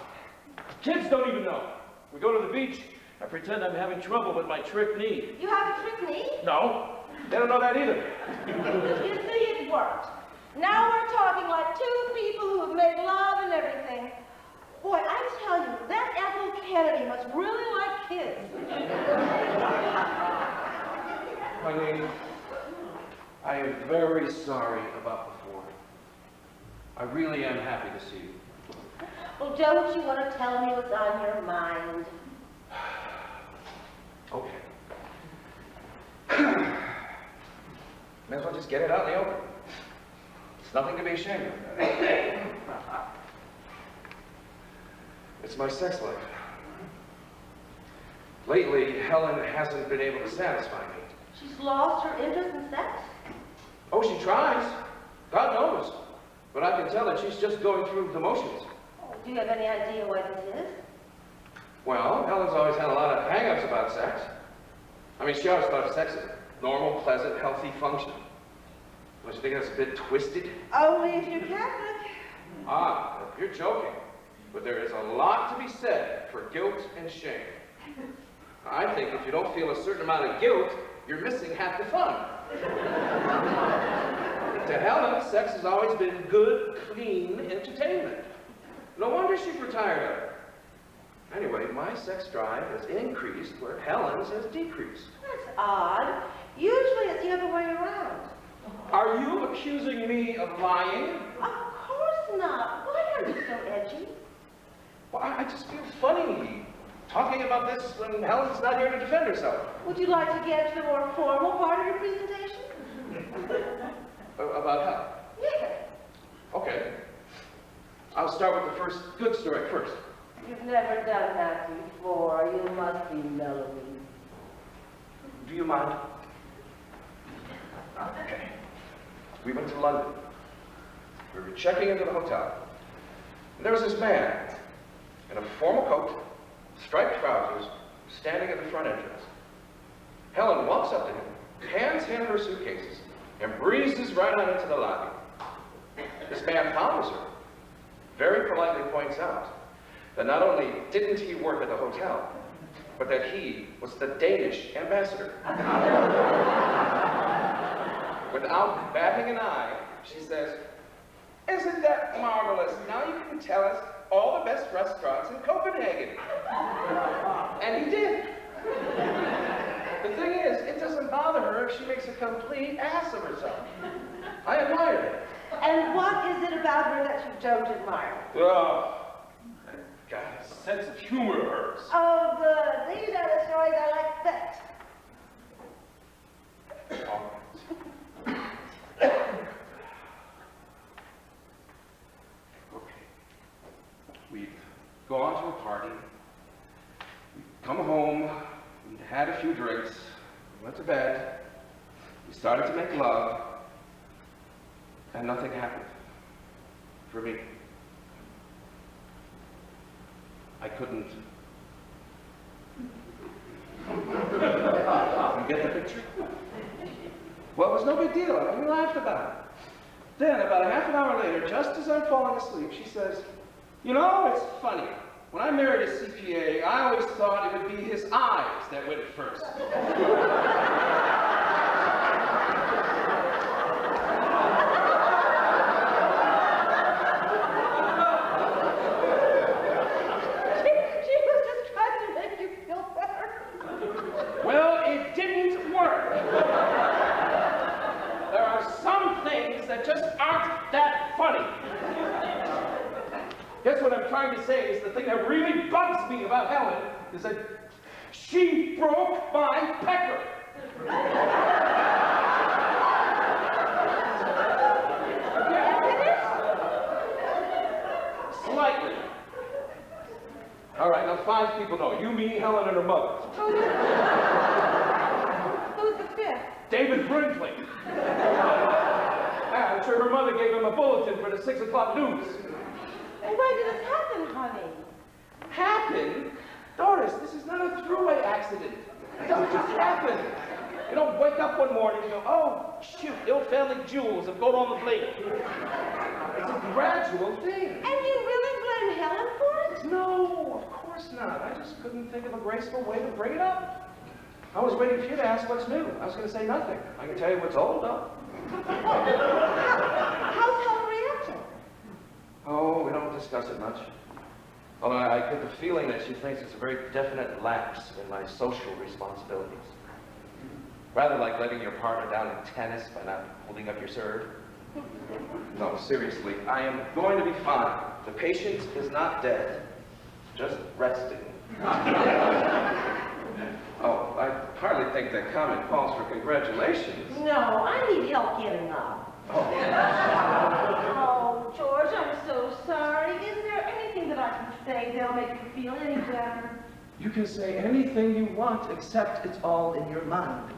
Kids don't even know. We go to the beach, I pretend I'm having trouble with my trick knee. You have a trick knee? No, they don't know that either. You see, it worked. Now we're talking like two people who have made love and everything. Boy, I tell you, that Ethel Kennedy must really like kids. Honey, I am very sorry about before. I really am happy to see you. Well, don't you want to tell me what's on your mind? Okay. May as well just get it out in the open. It's nothing to be ashamed of. It's my sex life. Lately, Helen hasn't been able to satisfy me. She's lost her interest in sex? Oh, she tries. God knows. But I can tell that she's just going through the motions. Do you have any idea why this is? Well, Ellen's always had a lot of hang-ups about sex. I mean, she always thought sex is a normal, pleasant, healthy function. Don't you think that's a bit twisted? Only if you're Catholic. Ah, you're joking. But there is a lot to be said for guilt and shame. I think if you don't feel a certain amount of guilt, you're missing half the fun. To Helen, sex has always been good, clean entertainment. No wonder she's retired of it. Anyway, my sex drive has increased where Helen's has decreased. That's odd. Usually it's the other way around. Are you accusing me of lying? Of course not. Why are you so edgy? Well, I just feel funny talking about this when Helen's not here to defend herself. Would you like to get to the more formal part of your presentation? About Helen? Yes. Okay. I'll start with the first good story first. You've never done that before. You must be mellowing. Do you mind? Okay. We went to London. We were checking into the hotel. And there was this man in a formal coat, striped trousers, standing at the front entrance. Helen walks up to him, hands him her suitcases, and breezes right on into the lobby. This man follows her, very politely points out that not only didn't he work at the hotel, but that he was the Danish ambassador. Without batting an eye, she says, "Isn't that marvelous? Now you can tell us all the best restaurants in Copenhagen." And he did. The thing is, it doesn't bother her if she makes a complete ass of herself. I admired it. And what is it about her that you don't admire? Oh, that sense of humor of hers. Oh, good. These are the stories I like best. Okay. We'd gone to a party. We'd come home. We'd had a few drinks. We went to bed. We started to make love. And nothing happened. For me. I couldn't. You get the picture? Well, it was no big deal. I mean, we laughed about it. Then, about a half an hour later, just as I'm falling asleep, she says, "You know, it's funny. When I married a CPA, I always thought it would be his eyes that went first." She was just trying to make you feel better. Well, it didn't work. There are some things that just aren't that funny. Guess what I'm trying to say is the thing that really bugs me about Helen is that she broke my pecker. Slightly. All right, now 5 people know. You, me, Helen, and her mother. Who's the fifth? David Brinkley. I'm sure her mother gave him a bulletin for the 6 o'clock news. And when did this happen, honey? Happen? Doris, this is not a throughway accident. It doesn't just happen. You don't wake up one morning and go, "Oh, shoot, the old family jewels have gone on the plate." It's a gradual thing. And you really blame Helen for it? No, of course not. I just couldn't think of a graceful way to bring it up. I was waiting for you to ask what's new. I was going to say nothing. I can tell you what's old, though. How's Helen reacting? Oh, we don't discuss it much. Although I get the feeling that she thinks it's a very definite lapse in my social responsibilities. Rather like letting your partner down in tennis by not holding up your serve. No, seriously, I am going to be fine. The patient is not dead, just resting. Oh, I hardly think that comment calls for congratulations. No, I need help getting up. Oh, George, I'm so sorry. Is there anything that I can say that'll make you feel any better? You can say anything you want, except it's all in your mind.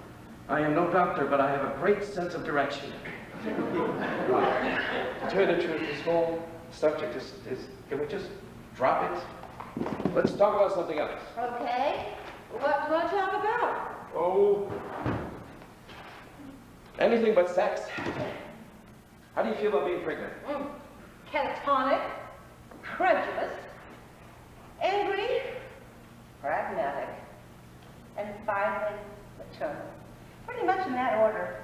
I am no doctor, but I have a great sense of direction. To tell you the truth, this whole subject is, can we just drop it? Let's talk about something else. Okay. What do you want to talk about? Oh, anything but sex. How do you feel about being pregnant? Catatonic, credulous, angry, pragmatic, and finally maternal. Pretty much in that order.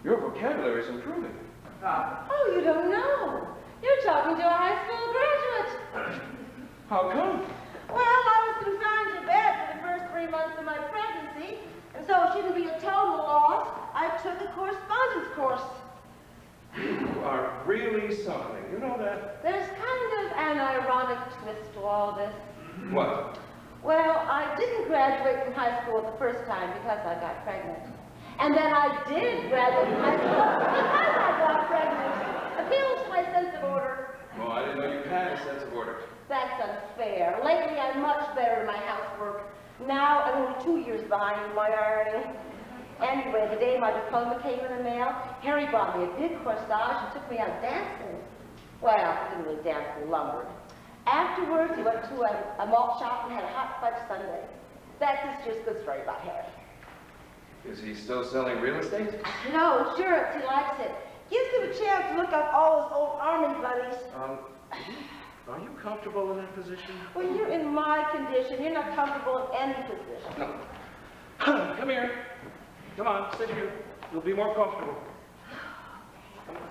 Your vocabulary is improving. Oh, you don't know. You're talking to a high school graduate. How come? Well, I was confined to bed for the first 3 months of my pregnancy, and so it shouldn't be a total loss. I took a correspondence course. You are really something. You know that? There's kind of an ironic twist to all this. What? Well, I didn't graduate from high school the first time because I got pregnant. And then I did graduate from high school because I got pregnant. Appeals to my sense of order. Oh, I didn't know you had a sense of order. That's unfair. Lately, I'm much better in my housework. Now, I'm only 2 years behind in my ironing. Anyway, the day my diploma came in the mail, Harry bought me a big corsage and took me out dancing. Well, I didn't really dance, we lumbered. Afterwards, he went to a malt shop and had a hot fudge sundae. That's this year's good story about Harry. Is he still selling real estate? No, insurance, he likes it. Gives him a chance to look up all his old army buddies. Are you comfortable in that position? When you're in my condition, you're not comfortable in any position. No. Come here. Come on, sit here. You'll be more comfortable. Come on down.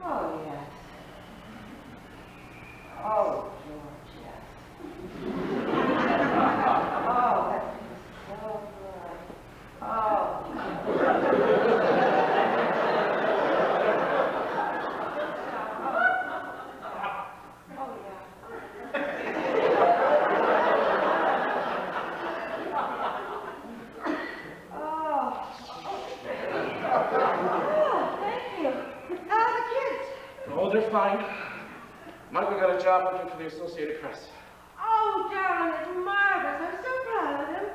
Oh, yes. Oh, George, yes. Oh, that feels so good. Oh. Oh, oh, thank you. How are the kids? Oh, they're fine. Michael got a job working for the Associated Press. Oh, darling, it's marvelous. I'm so proud of him.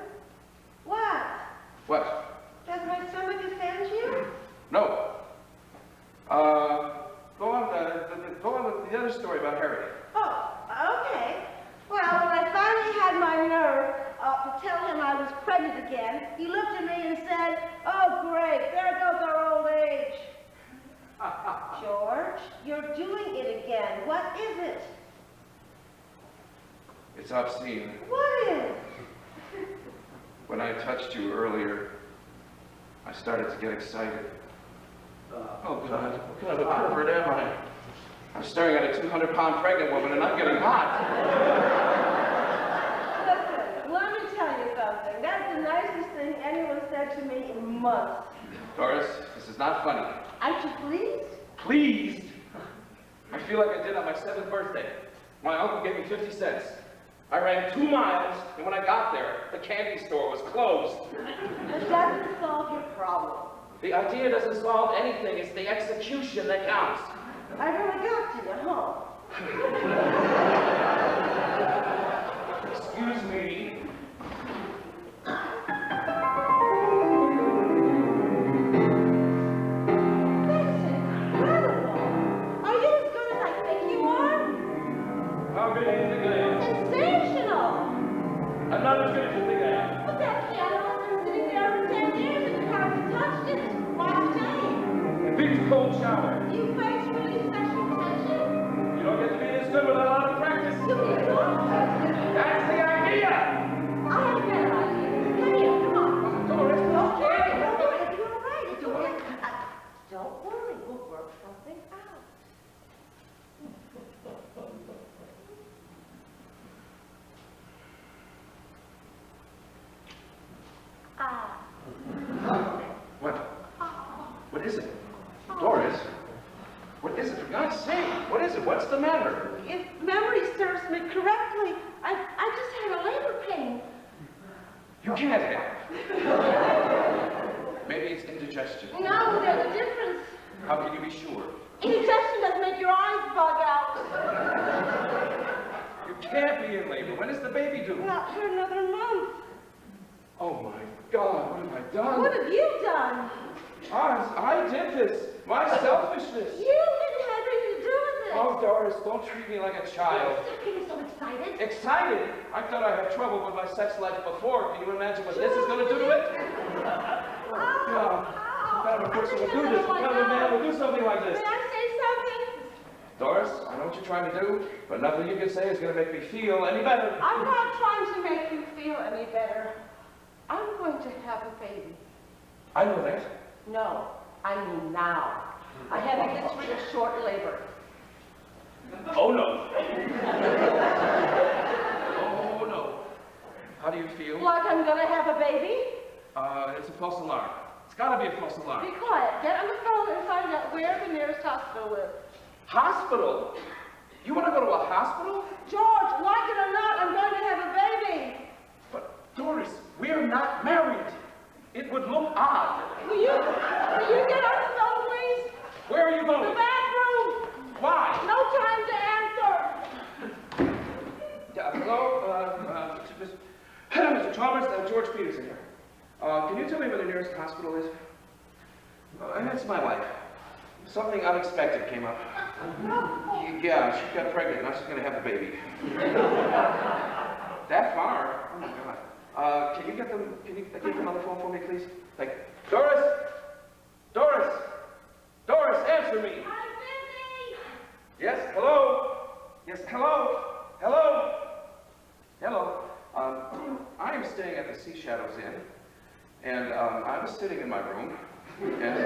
What? What? Does my stomach offend you? No. Go on with the other story about Harry. Oh, okay. Well, when I finally had my nerve to tell him I was pregnant again, he looked at me and said, "Oh, great, there goes our old age." George, you're doing it again. What is it? It's obscene. What is? When I touched you earlier, I started to get excited. Oh, God, what kind of a pervert am I? I'm staring at a 200-pound pregnant woman and I'm getting hot. Listen, let me tell you something. That's the nicest thing anyone said to me in months. Doris, this is not funny. Aren't you pleased? Pleased? I feel like I did on my 7th birthday. My uncle gave me 50 cents. I ran 2 miles, and when I got there, the candy store was closed. That doesn't solve your problem. The idea doesn't solve anything. It's the execution that counts. I really got to you, huh? Excuse me. That's incredible. Are you as good as I think you are? How good do you think I am? Sensational. I'm not as good as you think I am. But that piano has been sitting there for 10 years and you haven't touched it. Why stay? A big cold shower. You face really special attention. You don't get to be this good without a lot of practice. You need more practice. That's the idea. I have a better idea. Come here, come on. Doris, Don't worry, don't worry. It's all right. It's all right. Don't worry. We'll work something out. What? What is it? Doris? What is it? For God's sake, what is it? What's the matter? If memory serves me correctly, I just had a labor pain. You can't have. Maybe it's indigestion. No, there's a difference. How can you be sure? Indigestion does make your eyes bug out. You can't be in labor. When is the baby due? Not for another month. Oh my God, what have I done? What have you done? I did this. My selfishness. You didn't have anything to do with it. Oh, Doris, don't treat me like a child. Stop getting so excited. Excited? I thought I had trouble with my sex life before. Can you imagine what this is going to do to it? Oh, God. What kind of a person would do this? What kind of a man would do something like this? May I say something? Doris, I know what you're trying to do, but nothing you can say is going to make me feel any better. I'm not trying to make you feel any better. I'm going to have a baby. I know that. No, I mean now. I have a history of short labor. Oh, no. Oh, no. How do you feel? Like I'm going to have a baby? It's a false alarm. It's got to be a false alarm. Be quiet. Get on the phone and find out where the nearest hospital is. Hospital? You want to go to a hospital? George, like it or not, I'm going to have a baby. But, Doris, we're not married. It would look odd. Will you get on the phone, please? Where are you The going? bathroom. Why? No time to answer. Hello? Mr. Chalmers, George Peterson here. Can you tell me where the nearest hospital is? That's my wife. Something unexpected came up. Yeah, she got pregnant. Now she's going to have a baby. That far? Oh, my God. Can you get them on the phone for me, please? Like, Doris! Doris! Doris, answer me! I'm busy. Yes, hello? Yes, hello? Hello? Hello? I am staying at the Sea Shadows Inn, and I was sitting in my room, and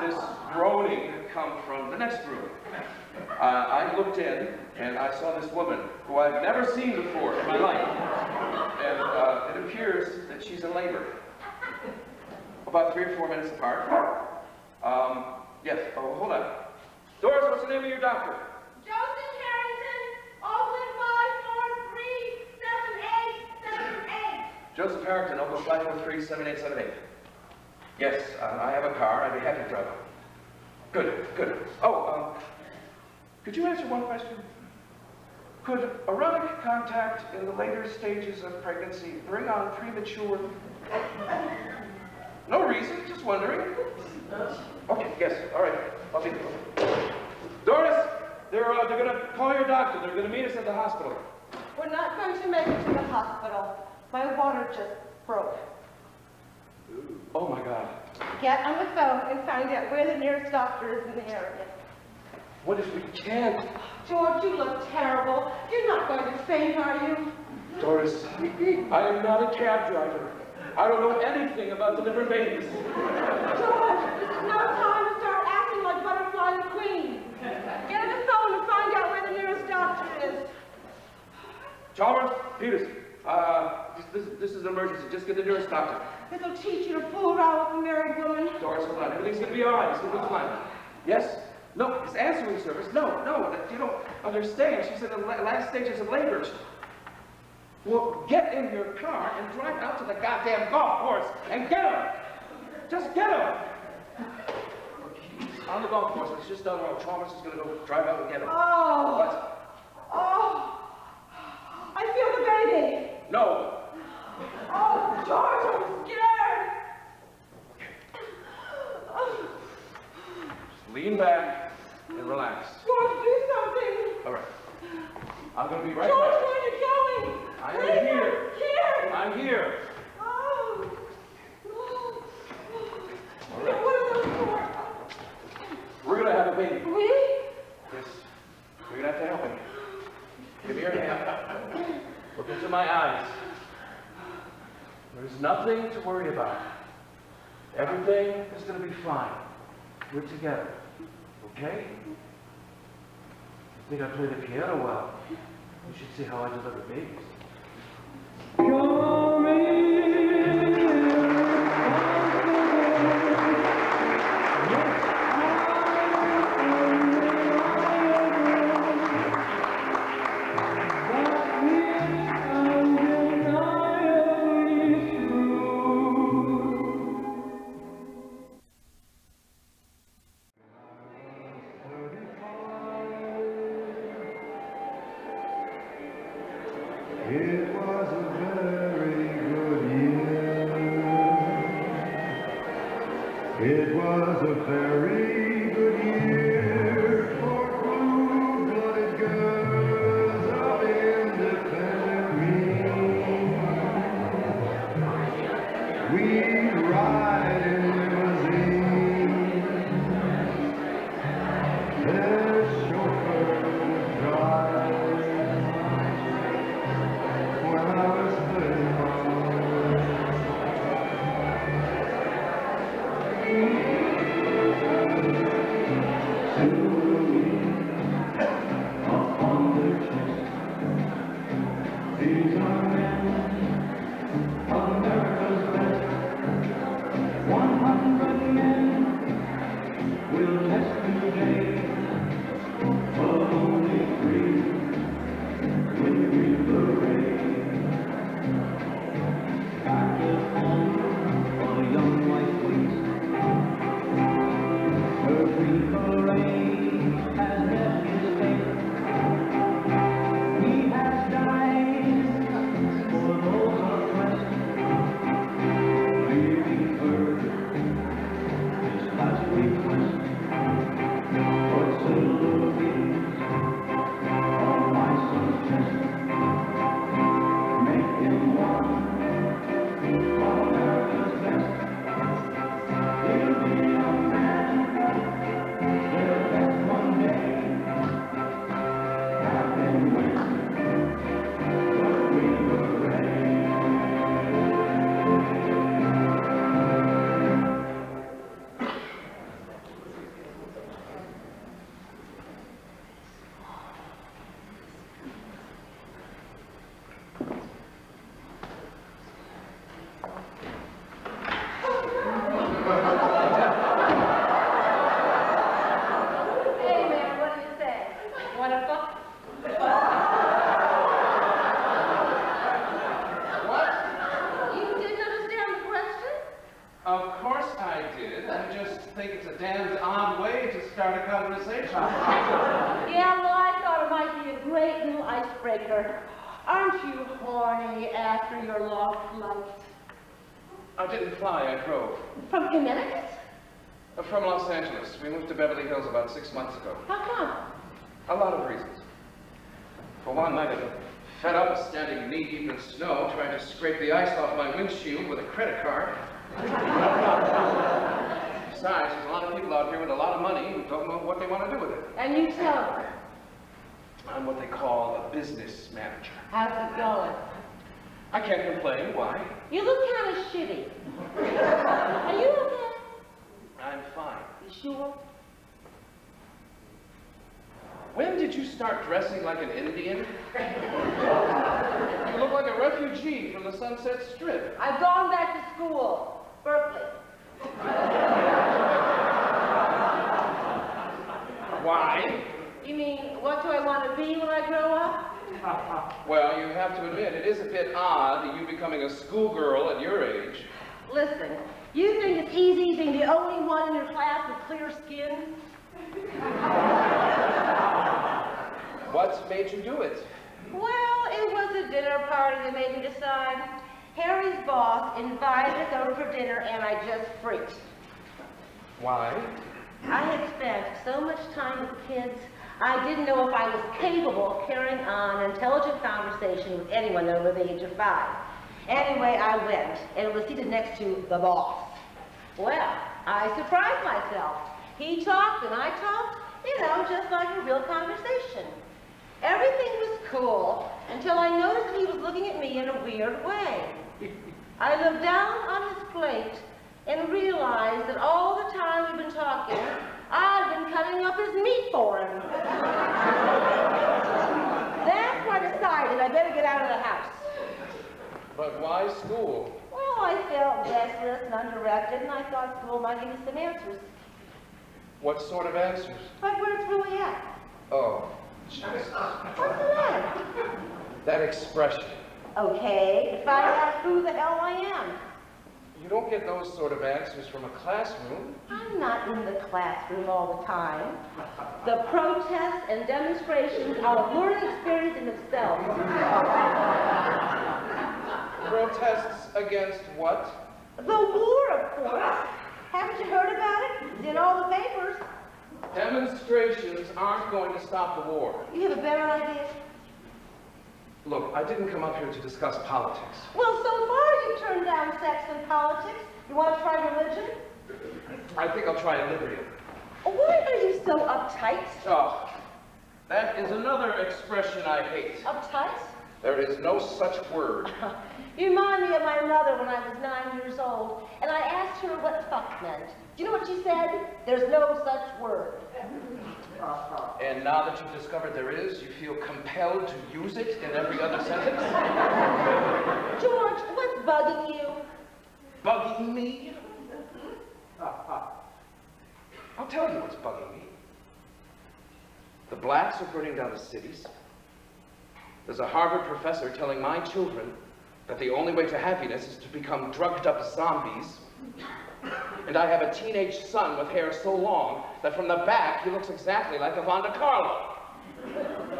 this groaning had come from the next room. I looked in, and I saw this woman who I've never seen before in my life. And it appears that she's in labor. About 3 or 4 minutes apart. Yes, oh, hold on. Doris, what's the name of your doctor? Joseph Harrington, Oakland 543-7878. Joseph Harrington, Oakland 543-7878. Yes, I have a car. I'd be happy to drive up. Good, good. Oh, could you answer one question? Could erotic contact in the later stages of pregnancy bring on premature... No reason, just wondering. Okay, yes, all right. I'll be there. Doris, they're going to call your doctor. They're going to meet us at the hospital. We're not going to make it to the hospital. My water just broke. Oh, my God. Get on the phone and find out where the nearest doctor is in the area. What if we can't? George, you look terrible. You're not going to faint, are you? Doris, I am not a cab driver. I don't know anything about delivering babies. George, this is no time to start acting like Butterfly and Queen. Get on the phone and find out where the nearest doctor is. Chalmers, Peterson, this is an emergency. Just get the nearest doctor. This'll teach you to fool around with a married woman. Doris, hold on. Everything's going to be all right. It's going to be fine. Yes? No, it's answering service. No, you don't understand. She's in the last stages of labor. Well, get in your car and drive out to the goddamn golf course and get her. Just get her. On the golf course, it's just down the road. Chalmers is going to go drive out and get her. Oh. What? Oh. I feel the baby. No. Oh, George, I'm scared. Just lean back and relax. George, do something. All right. I'm going to be right George, back. where are you going? I am here. Here. I'm here. Oh. All right. What are those for? We're going to have a baby. We? Yes. We're going to have to help him. Give me your hand. Look into my eyes. There's nothing to worry about. Everything is going to be fine. We're together. Okay? I think I play the piano well. You should see how I deliver babies. It was a very good year. It was a very good year for blue-blooded girls of independent means. We'd ride in limousines. Their chauffeur would drive when I was 35. Upon their chest, these are men, America's best. 100 men will test today, but only 3 will read the rain. Back at home, on a young white waist, her free parade has met his fate. He has died for those oppressed, leaving her his last request. What silver wings on my son's chest, make him one of America's best. He'll be a man, their best one day. Have been with, but we were ready. Hey, man, what do you say? You want to fuck? What? You didn't understand the question? Of course I did. I just think it's a damned odd way to start a conversation. Yeah, well, I thought it might be a great little icebreaker. Aren't you horny after your long flight? I didn't fly, I drove. From Connecticut? From Los Angeles. We moved to Beverly Hills about 6 months ago. How come? A lot of reasons. For one, I got fed up standing knee-deep in snow trying to scrape the ice off my windshield with a credit card. Besides, there's a lot of people out here with a lot of money who don't know what they want to do with it. And you tell them. I'm what they call a business manager. How's it going? I can't complain. Why? You look kind of shitty. Are you okay? I'm fine. You sure? When did you start dressing like an Indian? You look like a refugee from the Sunset Strip. I've gone back to school. Berkeley. Why? You mean, what do I want to be when I grow up? Well, you have to admit, it is a bit odd you becoming a schoolgirl at your age. Listen, you think it's easy being the only one in your class with clear skin? What made you do it? Well, it was a dinner party that made me decide. Harry's boss invited us over for dinner, and I just freaked. Why? I had spent so much time with kids, I didn't know if I was capable of carrying on an intelligent conversation with anyone over the age of 5. Anyway, I went, and was seated next to the boss. Well, I surprised myself. He talked and I talked, you know, just like a real conversation. Everything was cool until I noticed he was looking at me in a weird way. I looked down on his plate and realized that all the time we've been talking, I've been cutting up his meat for him. That's when I decided I better get out of the house. But why school? Well, I felt restless and undirected, and I thought school might give me some answers. What sort of answers? Like where it's really at. Oh, Jesus. What's the matter? That expression. Okay, to find out who the hell I am. You don't get those sort of answers from a classroom. I'm not in the classroom all the time. The protests and demonstrations are a learning experience in themselves. Protests against what? The war, of course. Haven't you heard about it? It's in all the papers. Demonstrations aren't going to stop the war. You have a better idea? Look, I didn't come up here to discuss politics. Well, so far you've turned down sex and politics. You want to try religion? I think I'll try Olivia. Why are you so uptight? Oh, that is another expression I hate. Uptight? There is no such word. You remind me of my mother when I was 9 years old, and I asked her what fuck meant. Do you know what she said? There's no such word. And now that you've discovered there is, you feel compelled to use it in every other sentence? George, what's bugging you? Bugging me? I'll tell you what's bugging me. The blacks are burning down the cities. There's a Harvard professor telling my children that the only way to happiness is to become drugged up zombies. And I have a teenage son with hair so long that from the back he looks exactly like Yvonne Carlo.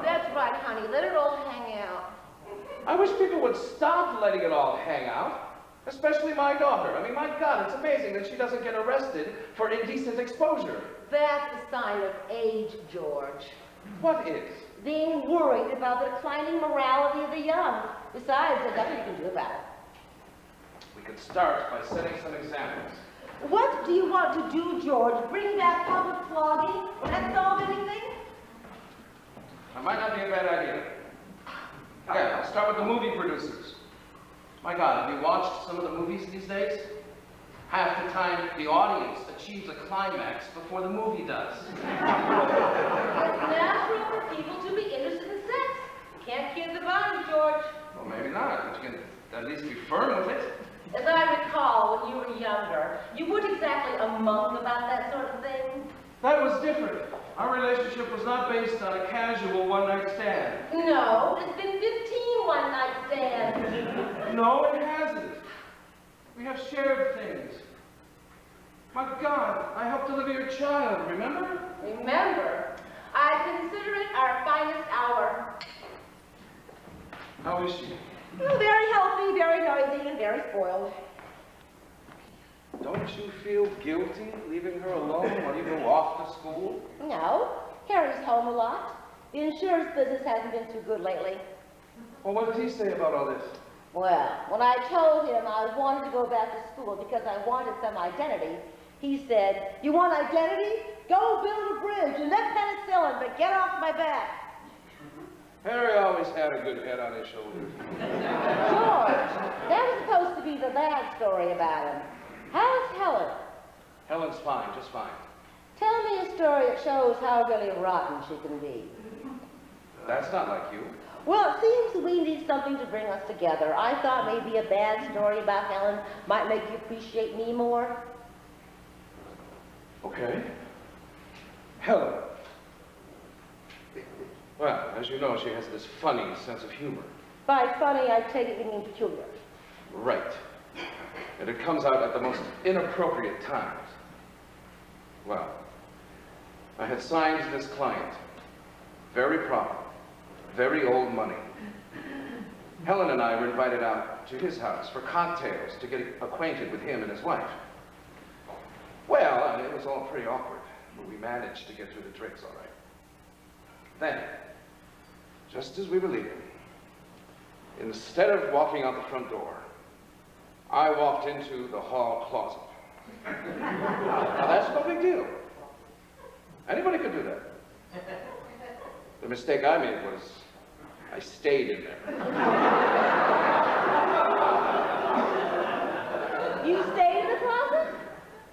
That's right, honey. Let it all hang out. I wish people would stop letting it all hang out. Especially my daughter. I mean, my God, it's amazing that she doesn't get arrested for indecent exposure. That's a sign of age, George. What is? Being worried about the declining morality of the young. Besides, there's nothing you can do about it. We could start by setting some examples. What do you want to do, George? Bring back public flogging? Will that solve anything? That might not be a bad idea. Okay, I'll start with the movie producers. My God, have you watched some of the movies these days? Half the time, the audience achieves a climax before the movie does. It's natural for people to be interested in sex. Can't kid the body, George. Well, maybe not, but you can at least be firm with it. As I recall, when you were younger, you weren't exactly a monk about that sort of thing. That was different. Our relationship was not based on a casual one-night stand. No, it's been 15 one-night stands. No, it hasn't. We have shared things. My God, I helped deliver your child, remember? Remember, I consider it our finest hour. How is she? Well, very healthy, very noisy, and very spoiled. Don't you feel guilty leaving her alone while you go off to school? No, Harry's home a lot. The insurance business hasn't been too good lately. Well, what did he say about all this? Well, when I told him I wanted to go back to school because I wanted some identity, he said, "You want identity? Go build a bridge and let penicillin, but get off my back." Harry always had a good head on his shoulders. George, that was supposed to be the bad story about him. How's Helen? Helen's fine, just fine. Tell me a story that shows how really rotten she can be. That's not like you. Well, it seems we need something to bring us together. I thought maybe a bad story about Helen might make you appreciate me more. Okay. Helen. Well, as you know, she has this funny sense of humor. By funny, I take it you mean peculiar. Right. And it comes out at the most inappropriate times. Well, I had signed this client. Very proper. Very old money. Helen and I were invited out to his house for cocktails to get acquainted with him and his wife. Well, I mean, it was all pretty awkward, but we managed to get through the drinks all right. Then, just as we were leaving, instead of walking out the front door, I walked into the hall closet. Now, that's no big deal. Anybody could do that. The mistake I made was I stayed in there. You stayed in the closet?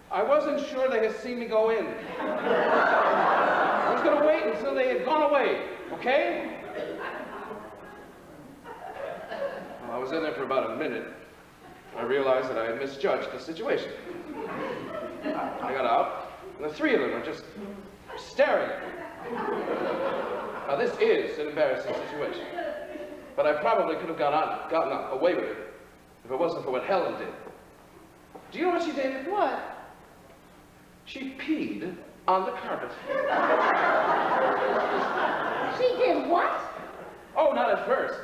I wasn't sure they had seen me go in. I was going to wait until they had gone away, okay? Well, I was in there for about a minute. I realized that I had misjudged the situation. I got out, and the three of them were just staring at me. Now, this is an embarrassing situation, but I probably could have gotten away with it if it wasn't for what Helen did. Do you know what she did? What? She peed on the carpet. She did what? Oh, not at first.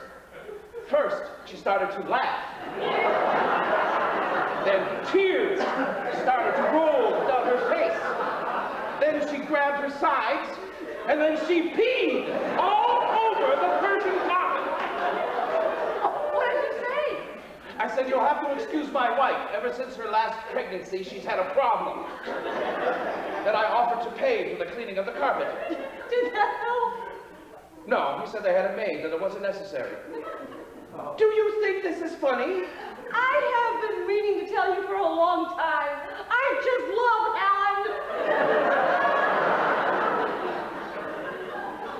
First, she started to laugh. Then tears started to roll down her face. Then she grabbed her sides, and then she peed all over the Persian carpet. What did you say? I said, you'll have to excuse my wife. Ever since her last pregnancy, she's had a problem. Then I offered to pay for the cleaning of the carpet. Did that help? No, he said they had it made, that it wasn't necessary. Do you think this is funny? I have been meaning to tell you for a long time. I just love Ellen.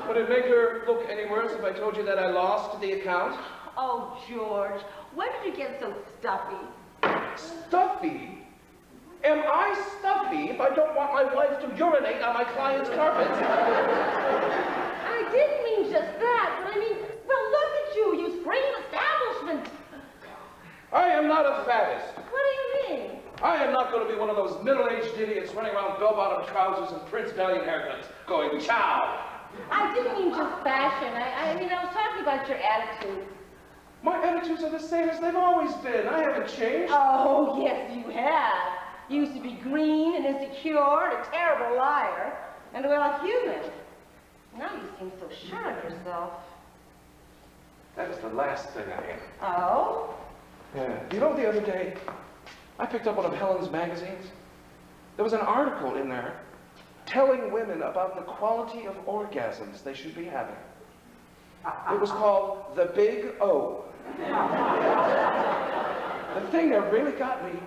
Would it make her look any worse if I told you that I lost the account? Oh, George, when did you get so stuffy? Stuffy? Am I stuffy if I don't want my wife to urinate on my client's carpet? I didn't mean just that, but I mean, well, look at you, you scream establishment. I am not a faddist. What do you mean? I am not going to be one of those middle-aged idiots running around bell-bottom trousers and Prince Valiant haircuts going, chow. I didn't mean just fashion. I mean, I was talking about your attitude. My attitudes are the same as they've always been. I haven't changed. Oh, yes, you have. You used to be green and insecure and a terrible liar and, well, human. Now you seem so sure of yourself. That is the last thing I am. Oh? Yeah. You know, the other day, I picked up one of Helen's magazines. There was an article in there telling women about the quality of orgasms they should be having. It was called The Big O. The thing that really got me,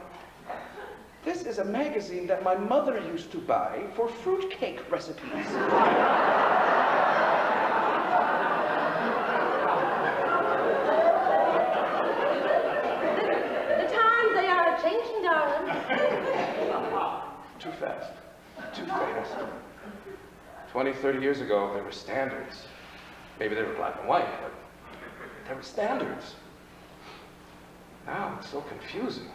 this is a magazine that my mother used to buy for fruitcake recipes. The times they are changing, darling. Too fast. Too fast. 20, 30 years ago, there were standards. Maybe they were black and white, but there were standards. Now it's so confusing.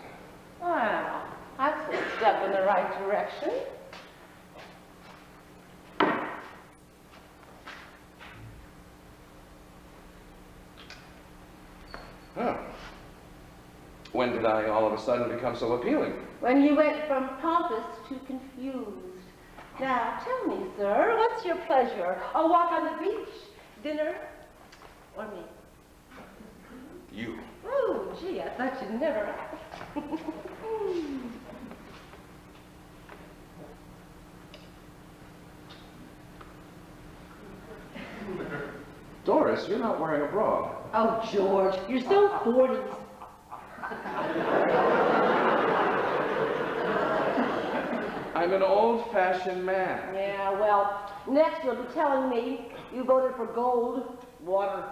Well, that's a step in the right direction. Huh. When did I all of a sudden become so appealing? When you went from pompous to confused. Now, tell me, sir, what's your pleasure? A walk on the beach? Dinner? Or me? You. Oh, gee, I thought you'd never ask. Doris, you're not wearing a bra. Oh, George, you're so 40s. I'm an old-fashioned man. Yeah, well, next you'll be telling me you voted for gold water.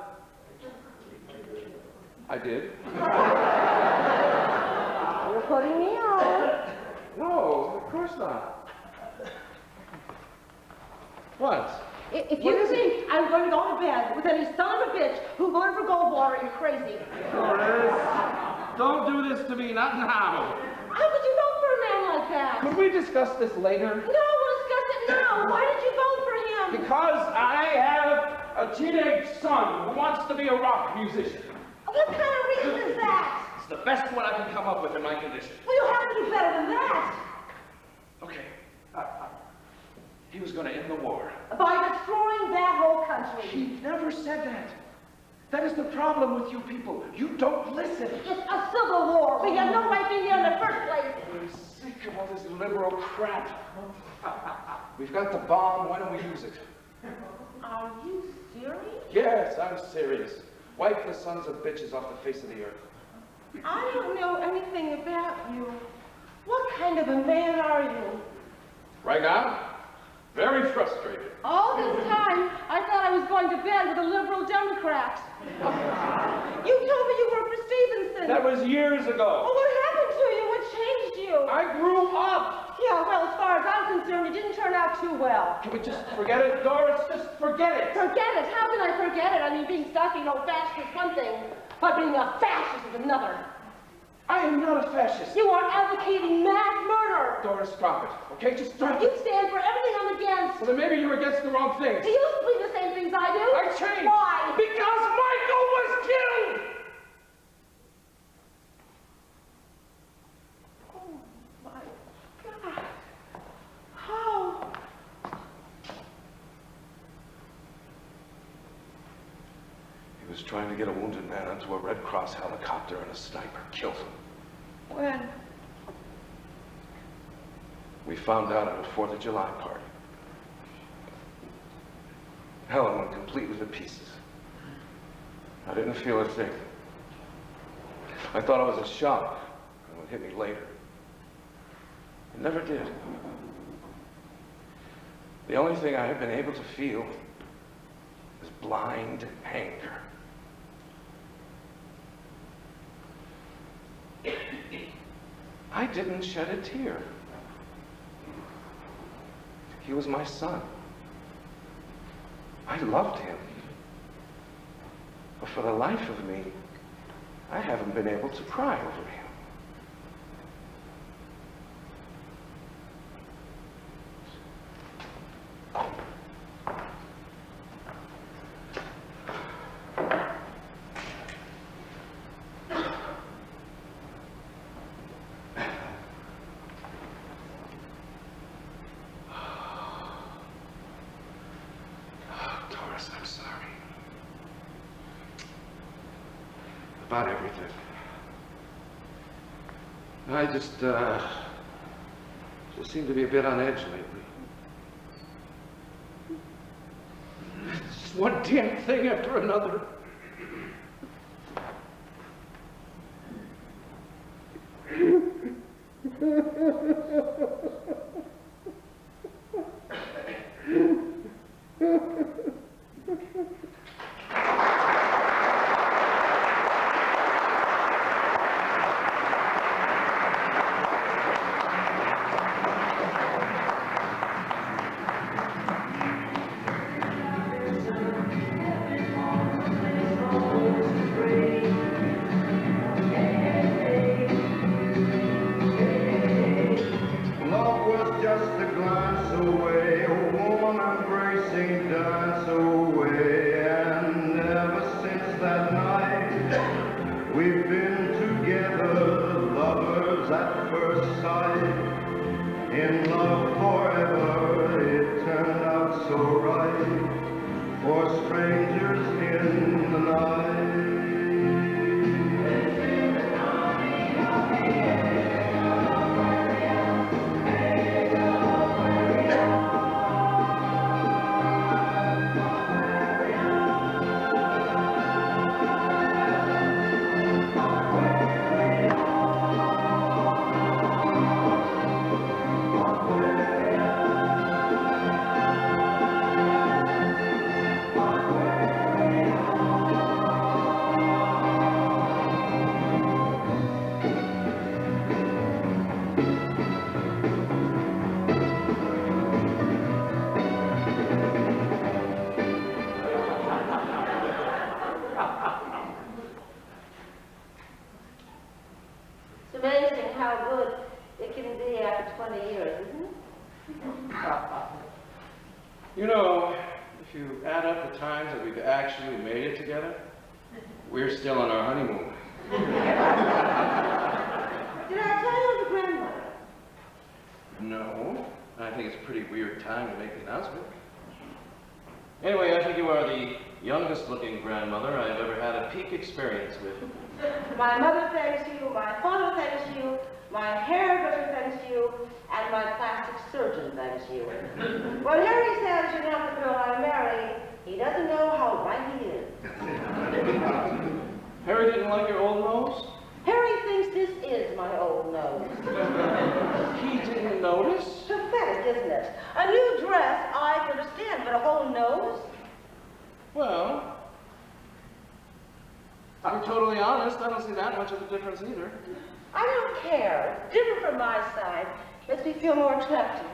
I did. You're putting me on. No, of course not. What? If you think I'm going to go to bed with any son of a bitch who voted for gold water, you're crazy. Doris, don't do this to me, not now. How could you vote for a man like that? Could we discuss this later? No, we'll discuss it now. Why did you vote for him? Because I have a teenage son who wants to be a rock musician. What kind of reason is that? It's the best one I can come up with in my condition. Well, you have to do better than that. Okay. He was going to end the war. By destroying that whole country. He never said that. That is the problem with you people. You don't listen. It's a civil war. We have no right being here in the first place. I'm sick of all this liberal crap. We've got the bomb. Why don't we use it? Are you serious? Yes, I'm serious. Wipe the sons of bitches off the face of the earth. I don't know anything about you. What kind of a man are you? Right now, very frustrated. All this time, I thought I was going to bed with a liberal Democrat. You told me you worked for Stevenson. That was years ago. Oh, what happened to you? What changed you? I grew up. Yeah, well, as far as I'm concerned, it didn't turn out too well. Can we just forget it, Doris? Just forget it. Forget it? How can I forget it? I mean, being stuffy and old-fashioned is one thing, but being a fascist is another. I am not a fascist. You are advocating mass murder. Doris, drop it. Okay, just drop You it. stand for everything I'm against. Well, then maybe you're against the wrong things. Do you believe the same things I do? I changed. Why? Because Michael was killed. was trying to get a wounded man onto a Red Cross helicopter and a sniper killed him. When? We found out at a 4th of July party. Helen went completely to pieces. I didn't feel a thing. I thought it was a shock. It would hit me later. It never did. The only thing I have been able to feel is blind anger. I didn't shed a tear. He was my son. I loved him. But for the life of me, I haven't been able to cry over him. I'm sorry. About everything. I just seem to be a bit on edge lately. It's just one damn thing after another. You know, if you add up the times that we've actually made it together, we're still on our honeymoon. Did I tell you the grandmother? No. I think it's a pretty weird time to make the announcement. Anyway, I think you are the youngest looking grandmother I've ever had a peak experience with. My mother thanks you, my father thanks you, my hairdresser thanks you, and my plastic surgeon thanks you. When Harry says you're not the girl I married, he doesn't know how right he is. Harry didn't like your old nose? Harry thinks this is my old nose. He didn't notice? Pathetic, isn't it? A new dress, I can understand, but a whole nose? Well, to be totally honest, I don't see that much of a difference either. I don't care. It's different from my side. Makes me feel more attractive.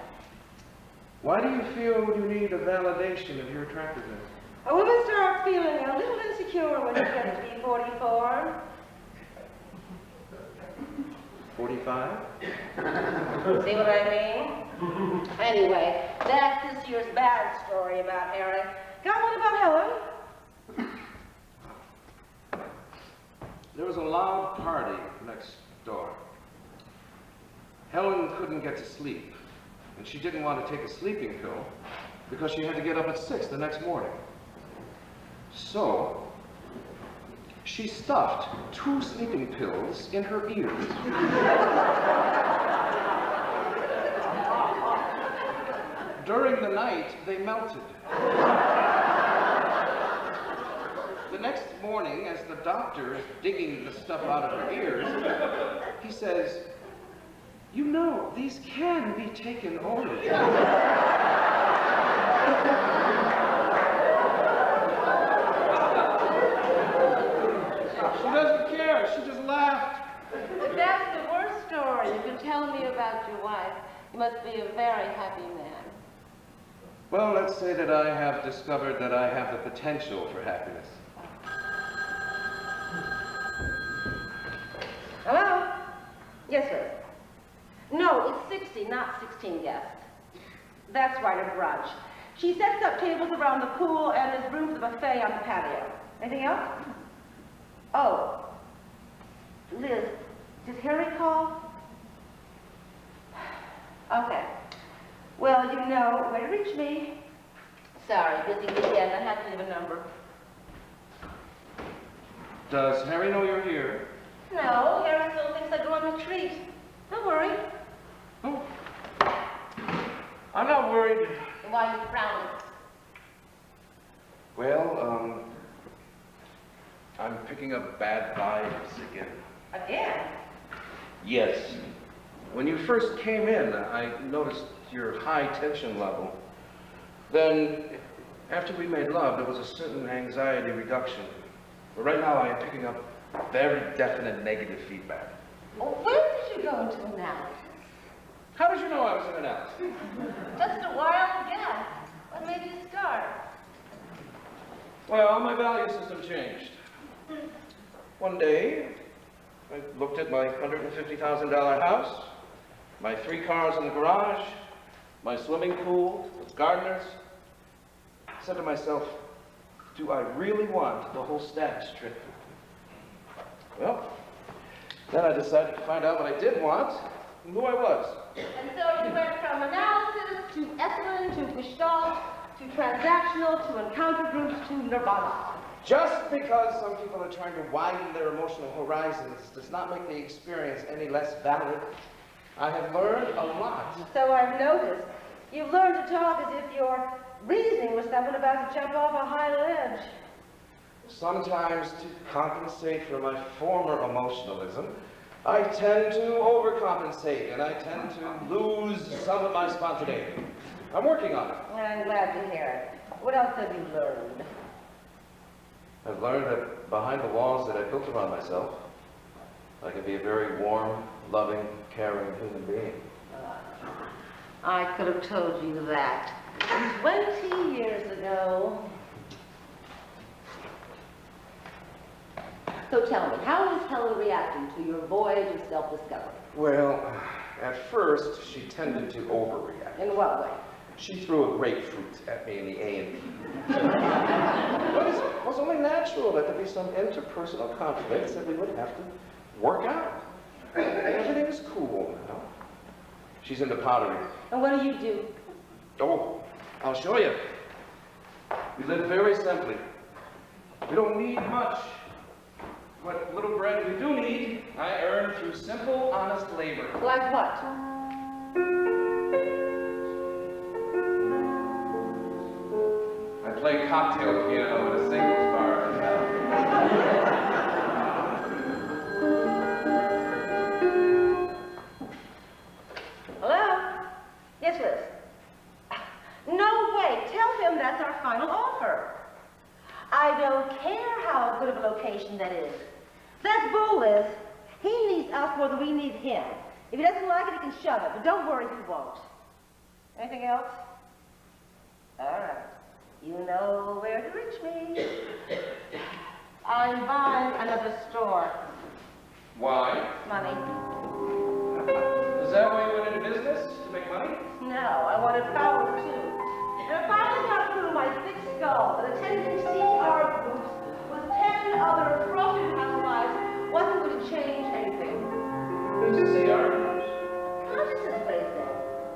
Why do you feel you need a validation of your attractiveness? A woman starts feeling a little insecure when she gets to be 44. 45? See what I mean? Anyway, that's this year's bad story about Harry. Got one about Helen? There was a loud party next door. Helen couldn't get to sleep, and she didn't want to take a sleeping pill because she had to get up at 6 the next morning. So, She stuffed 2 sleeping pills in her ears. During the night, they melted. The next morning, as the doctor is digging the stuff out of her ears, he says, "You know, these can be taken orally." She doesn't care, she just laughed. If that's the worst story you can tell me about your wife, you must be a very happy man. Well, let's say that I have discovered that I have the potential for happiness. Hello? Yes, sir. No, it's 60, not 16 guests. That's right, a brunch. She sets up tables around the pool and there's room for the buffet on the patio. Anything else? Oh. Liz, did Harry call? Okay. Well, you know where to reach me. Sorry, busy weekend. I had to leave a number. Does Harry know you're here? No, Harry still thinks I go on retreat. Don't worry. Oh. I'm not worried. Why are you frowning? Well, I'm picking up bad vibes again. Again? Yes. When you first came in, I noticed your high tension level. Then, after we made love, there was a certain anxiety reduction. But right now, I am picking up very definite negative feedback. Oh, where did you go into analysis? How did you know I was in analysis? Just a wild guess. What made you start? Well, my value system changed. One day, I looked at my $150,000 house, my 3 cars in the garage, my swimming pool with gardeners. I said to myself, do I really want the whole status trip? Well, then I decided to find out what I did want and who I was. And so you went from analysis to Esalen to Gestalt to transactional to encounter groups to Nirvana. Just because some people are trying to widen their emotional horizons does not make the experience any less valid. I have learned a lot. So I've noticed. You've learned to talk as if your reasoning was someone about to jump off a high ledge. Sometimes, to compensate for my former emotionalism, I tend to overcompensate and I tend to lose some of my spontaneity. I'm working on it. I'm glad to hear it. What else have you learned? I've learned that behind the walls that I built around myself, I can be a very warm, loving, caring human being. I could have told you that 20 years ago. So tell me, how is Helen reacting to your voyage of self-discovery? Well, at first, she tended to overreact. In what way? She threw a grapefruit at me in the A&E. But it was only natural that there'd be some interpersonal conflicts that we would have to work out. Everything is cool now. She's into pottery. And what do you do? Oh, I'll show you. We live very simply. We don't need much. What little bread we do need, I earn through simple, honest labor. Like what? I play cocktail piano at a singles bar in town. Hello? Yes, Liz. No way. Tell him that's our final offer. I don't care how good of a location that is. That's bull, Liz. He needs us more than we need him. If he doesn't like it, he can shove it, but don't worry, he won't. Anything else? All right. You know where to reach me. I'm buying another store. Why? Money. Is that why you went into business? To make money? No, I wanted power, too. And if I just got through my thick skull that attending CR groups with 10 other appropriate housewives wasn't going to change anything. Who's the CR? Consciousness raising.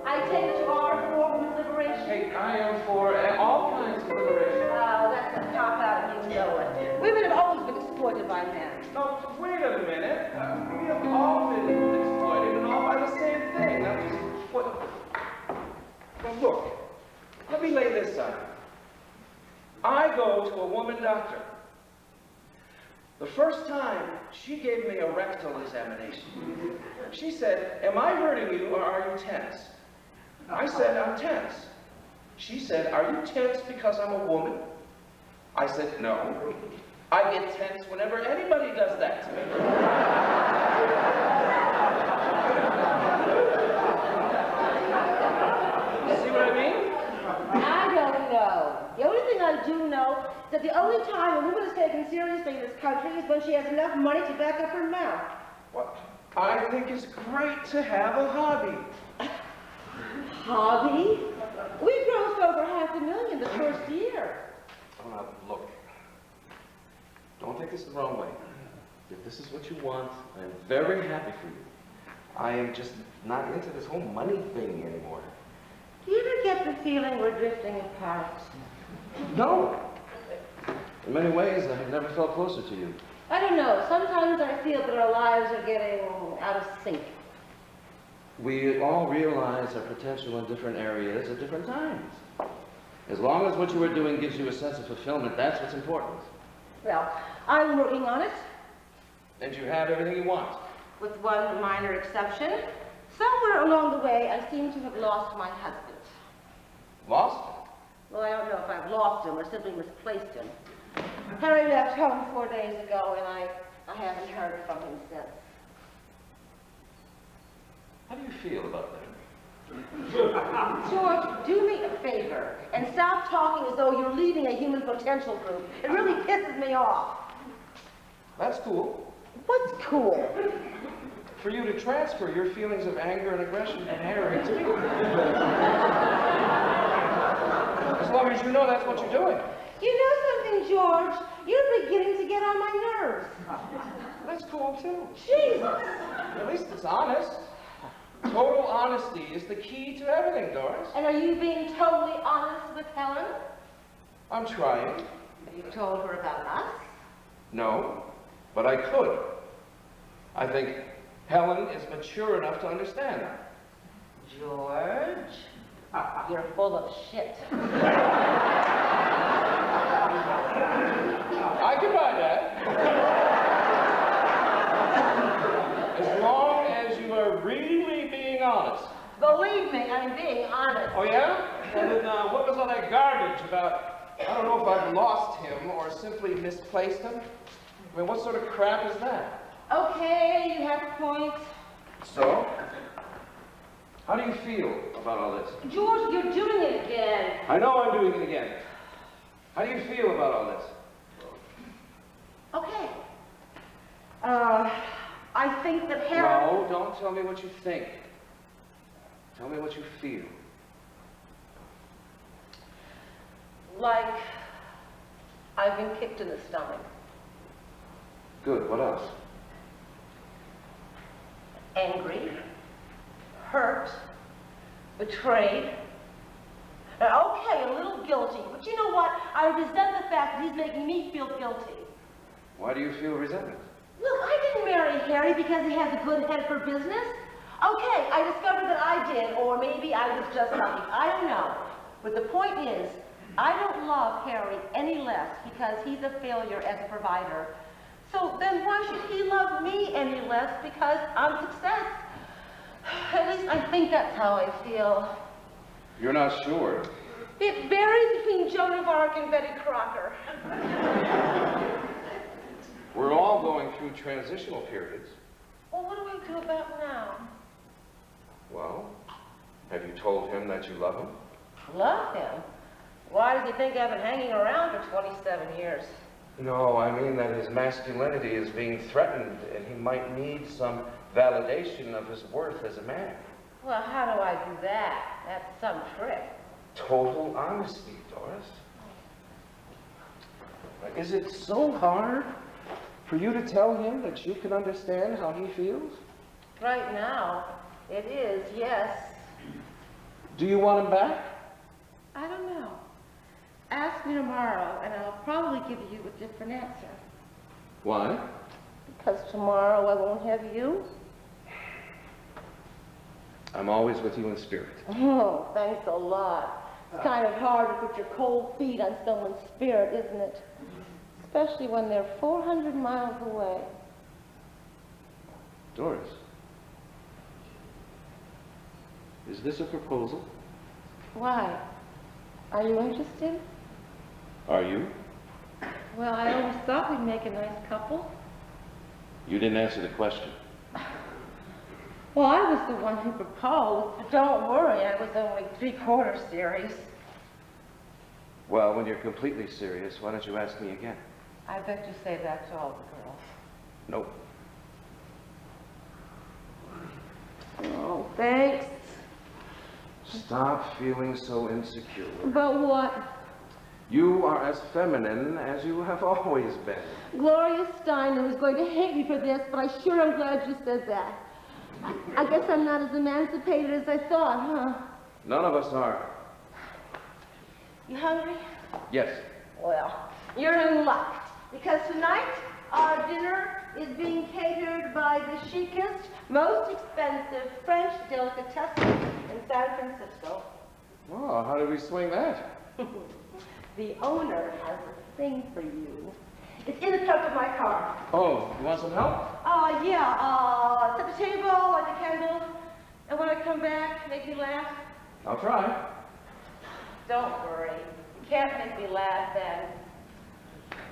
I take it you are for women's liberation. Hey, I am for all kinds of liberation. Oh, that's a cop-out and you know it. Women have always been exploited by men. No, wait a minute. We have all been exploited and all by the same thing. Now, just what? Well, look. Let me lay this on you. I go to a woman doctor. The first time, she gave me a rectal examination. She said, "Am I hurting you or are you tense?" I said, "I'm tense." She said, "Are you tense because I'm a woman?" I said, "No. I get tense whenever anybody does that to me." You see what I mean? I don't know. The only thing I do know is that the only time a woman is taken seriously in this country is when she has enough money to back up her mouth. What? I think it's great to have a hobby. Hobby? We grossed over $500,000 the first year. Oh, now, look. Don't take this the wrong way. If this is what you want, I'm very happy for you. I am just not into this whole money thing anymore. Do you ever get the feeling we're drifting apart? No. In many ways, I have never felt closer to you. I don't know. Sometimes I feel that our lives are getting out of sync. We all realize our potential in different areas at different times. As long as what you are doing gives you a sense of fulfillment, that's what's important. Well, I'm working on it, And you have everything you want. with one minor exception. Somewhere along the way, I seem to have lost my husband. Lost? Well, I don't know if I've lost him or simply misplaced him. Harry left home 4 days ago, and I haven't heard from him since. How do you feel about that? George, do me a favor and stop talking as though you're leading a human potential group. It really pisses me off. That's cool. What's cool? For you to transfer your feelings of anger and aggression to Harry to me. As long as you know that's what you're doing. You know something, George? You're beginning to get on my nerves. That's cool, too. Jesus! At least it's honest. Total honesty is the key to everything, Doris. And are you being totally honest with Helen? I'm trying. Have you told her about us? No, but I could. I think Helen is mature enough to understand that. George, you're full of shit. I can buy that. As long as you are really being honest. Believe me, I'm being honest. Oh, yeah? Well, then, what was all that garbage about, I don't know if I've lost him or simply misplaced him? I mean, what sort of crap is that? Okay, you have a point. So? How do you feel about all this? George, you're doing it again. I know I'm doing it again. How do you feel about all this? Okay. I think that Harry... No, don't tell me what you think. Tell me what you feel. Like I've been kicked in the stomach. Good, what else? Angry, hurt, betrayed. Okay, a little guilty, but you know what? I resent the fact that he's making me feel guilty. Why do you feel resentment? Look, I didn't marry Harry because he has a good head for business. Okay, I discovered that I did, or maybe I was just lucky. I don't know. But the point is, I don't love Harry any less because he's a failure as a provider. So then why should he love me any less because I'm success? At least I think that's how I feel. You're not sure. It varies between Joan of Arc and Betty Crocker. We're all going through transitional periods. Well, what do I do about now? Well, have you told him that you love him? Love him? Why does he think I've been hanging around for 27 years? No, I mean that his masculinity is being threatened and he might need some validation of his worth as a man. Well, how do I do that? That's some trick. Total honesty, Doris. Is it so hard for you to tell him that you can understand how he feels? Right now, it is, yes. Do you want him back? I don't know. Ask me tomorrow, and I'll probably give you a different answer. Why? Because tomorrow I won't have you. I'm always with you in spirit. Oh, thanks a lot. It's kind of hard to put your cold feet on someone's spirit, isn't it? Especially when they're 400 miles away. Doris, is this a proposal? Why? Are you interested? Are you? Well, I always thought we'd make a nice couple. You didn't answer the question. Well, I was the one who proposed, but don't worry, I was only 3/4 serious. Well, when you're completely serious, why don't you ask me again? I bet you say that to all the girls. Nope. Oh, thanks. Stop feeling so insecure. But what? You are as feminine as you have always been. Gloria Steinem was going to hate me for this, but I sure am glad you said that. I guess I'm not as emancipated as I thought, huh? None of us are. You hungry? Yes. Well, you're in luck, because tonight our dinner is being catered by the chicest, most expensive French delicatessen in San Francisco. Oh, how did we swing that? The owner has a thing for you. It's in the trunk of my car. Oh, you want some help? Yeah, set the table, light the candles, and when I come back, make me laugh. I'll try. Don't worry. You can't make me laugh then.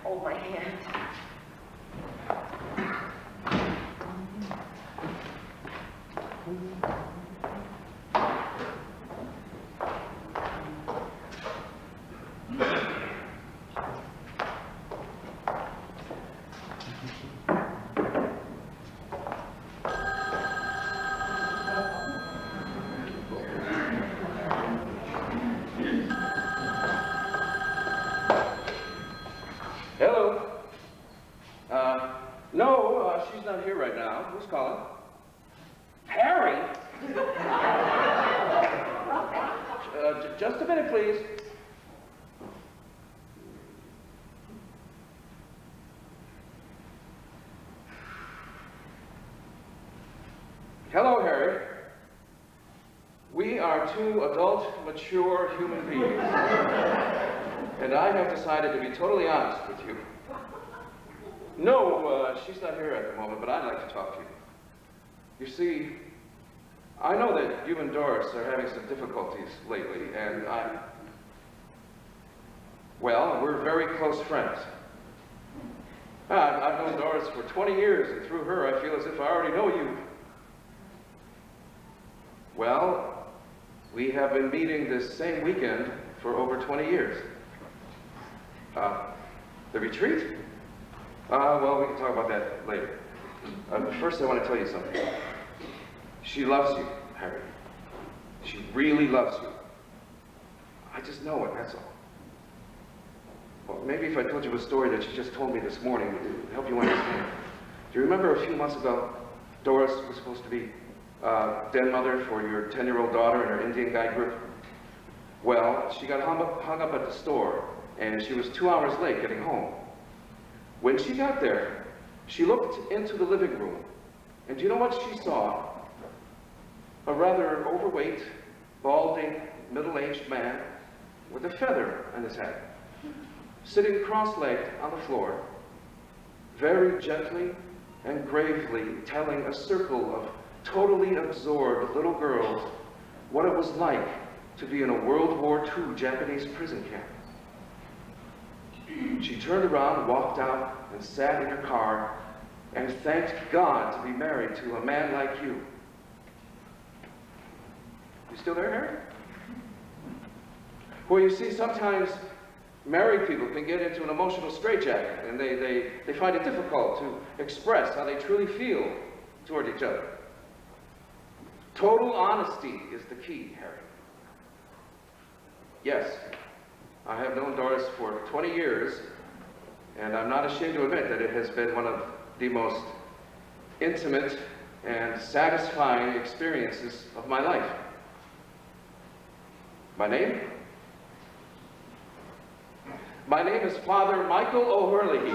Hold my hand. Hello. No, she's not here right now. Who's calling? Harry? Just a minute, please. Hello, Harry. We are two adult, mature human beings. And I have decided to be totally honest with you. No, she's not here at the moment, but I'd like to talk to you. You see, I know that you and Doris are having some difficulties lately, and well, we're very close friends. I've known Doris for 20 years, and through her I feel as if I already know you. Well, we have been meeting this same weekend for over 20 years. The retreat? Well, we can talk about that later. But first I want to tell you something. She loves you, Harry. She really loves you. I just know it, that's all. Well, maybe if I told you a story that she just told me this morning, it would help you understand. Do you remember a few months ago, Doris was supposed to be den mother for your 10-year-old daughter in her Indian guide group? Well, she got hung up at the store, and she was 2 hours late getting home. When she got there, she looked into the living room, and do you know what she saw? A rather overweight, balding, middle-aged man with a feather on his head, sitting cross-legged on the floor, very gently and gravely telling a circle of totally absorbed little girls what it was like to be in a World War II Japanese prison camp. She turned around, walked out, and sat in her car, and thanked God to be married to a man like you. You still there, Harry? Well, you see, sometimes married people can get into an emotional straitjacket, and they find it difficult to express how they truly feel toward each other. Total honesty is the key, Harry. Yes, I have known Doris for 20 years, and I'm not ashamed to admit that it has been one of the most intimate and satisfying experiences of my life. My name? My name is Father Michael O'Hurley.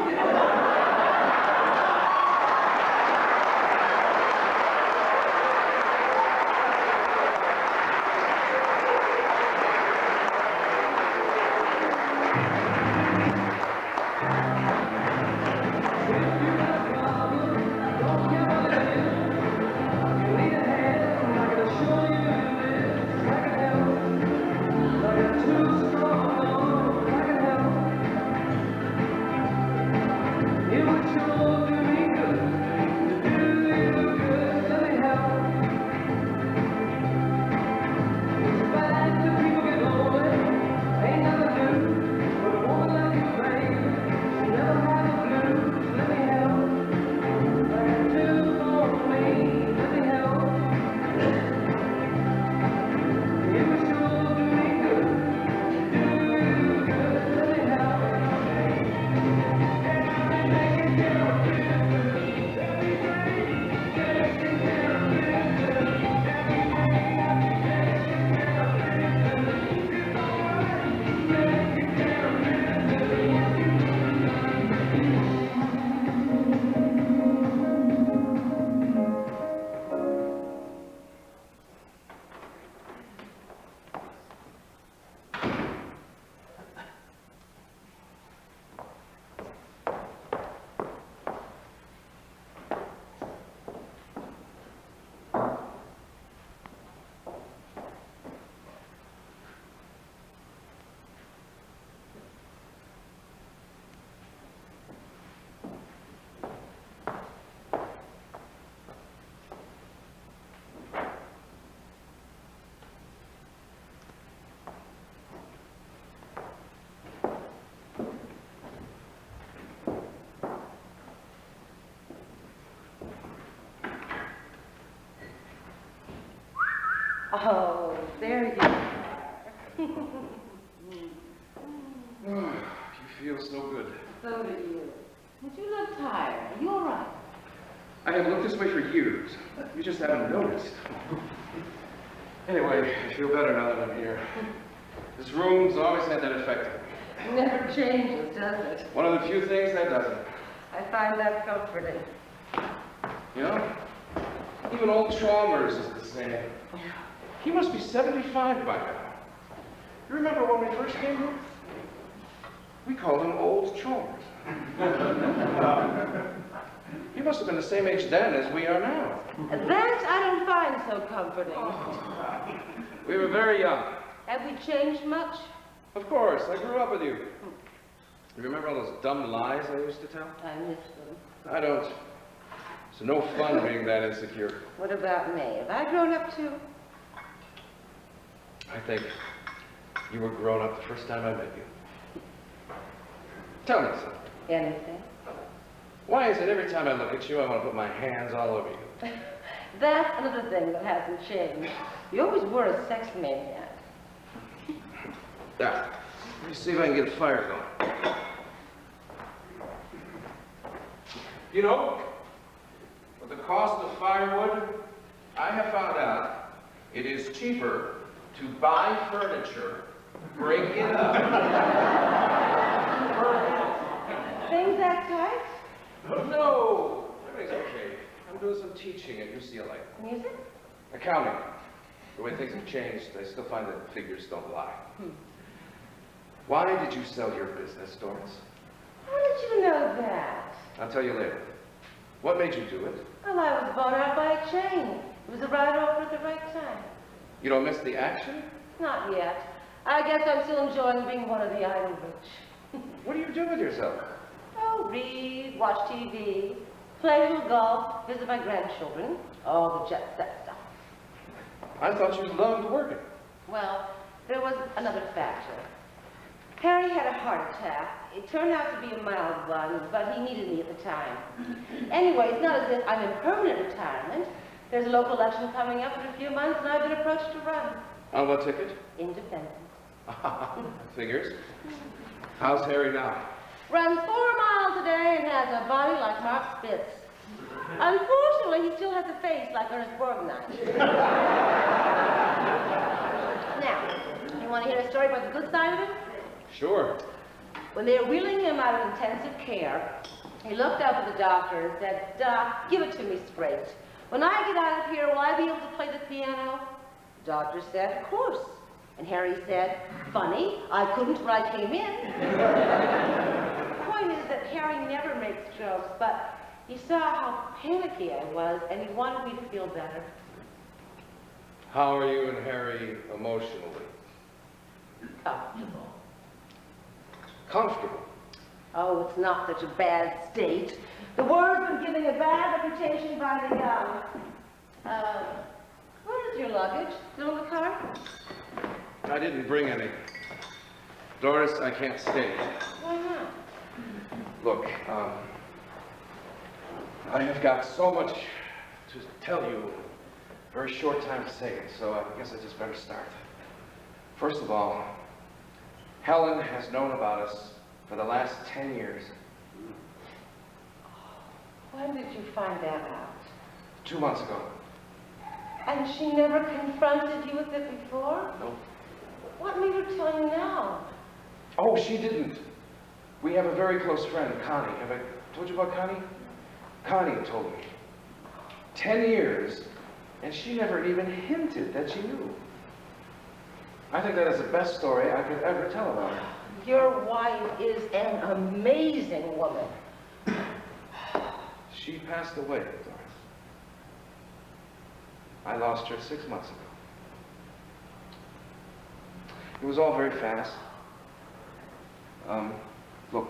Oh, there you are. You feel so good. So do you. But you look tired. Are you all right? I have looked this way for years. You just haven't noticed. Anyway, I feel better now that I'm here. This room's always had that effect on me. It never changes, does it? One of the few things that doesn't. I find that comforting. You know, even old Chalmers is the same. He must be 75 by now. You remember when we first came here? We called him Old Chalmers. He must have been the same age then as we are now. That I don't find so comforting. We were very young. Have we changed much? Of course, I grew up with you. You remember all those dumb lies I used to tell? I miss them. I don't. It's no fun being that insecure. What about me? Have I grown up too? I think you were grown up the first time I met you. Tell me something. Anything? Why is it every time I look at you, I want to put my hands all over you? That's another thing that hasn't changed. You always were a sex maniac. Now, let me see if I can get a fire going. You know, with the cost of firewood, I have found out it is cheaper to buy furniture, break it up. Things that tight? No, everything's okay. I'm doing some teaching at UCLA. Music? Accounting. The way things have changed, I still find that figures don't lie. Why did you sell your business, Doris? How did you know that? I'll tell you later. What made you do it? Well, I was bought out by a chain. It was the right offer at the right time. You don't miss the action? Not yet. I guess I'm still enjoying being one of the idle rich. What do you do with yourself? Oh, read, watch TV, play a little golf, visit my grandchildren, all the jet set stuff. I thought you loved working. Well, there was another factor. Harry had a heart attack. It turned out to be a mild one, but he needed me at the time. Anyway, it's not as if I'm in permanent retirement. There's a local election coming up in a few months, and I've been approached to run. On what ticket? Independent. Figures. How's Harry now? Runs 4 miles a day and has a body like Mark Spitz. Unfortunately, he still has a face like Ernest Borgnine. Now, you want to hear a story about the good side of it? Sure. When they were wheeling him out of intensive care, he looked up at the doctor and said, "Doc, give it to me straight. When I get out of here, will I be able to play the piano?" The doctor said, "Of course." And Harry said, "Funny, I couldn't when I came in." The point is that Harry never makes jokes, but he saw how panicky I was, and he wanted me to feel better. How are you and Harry emotionally? Comfortable. Comfortable. Oh, it's not such a bad state. The word's been giving a bad reputation by the young. Where is your luggage? Still in the car? I didn't bring any. Doris, I can't stay. Why not? Look, I have got so much to tell you in a very short time to say it, so I guess I just better start. First of all, Helen has known about us for the last 10 years. When did you find that out? 2 months ago. And she never confronted you with it before? No. What made her tell you now? Oh, she didn't. We have a very close friend, Connie. Have I told you about Connie? Connie told me. 10 years, and she never even hinted that she knew. I think that is the best story I could ever tell about her. Your wife is an amazing woman. She passed away, Doris. I lost her 6 months ago. It was all very fast. Look,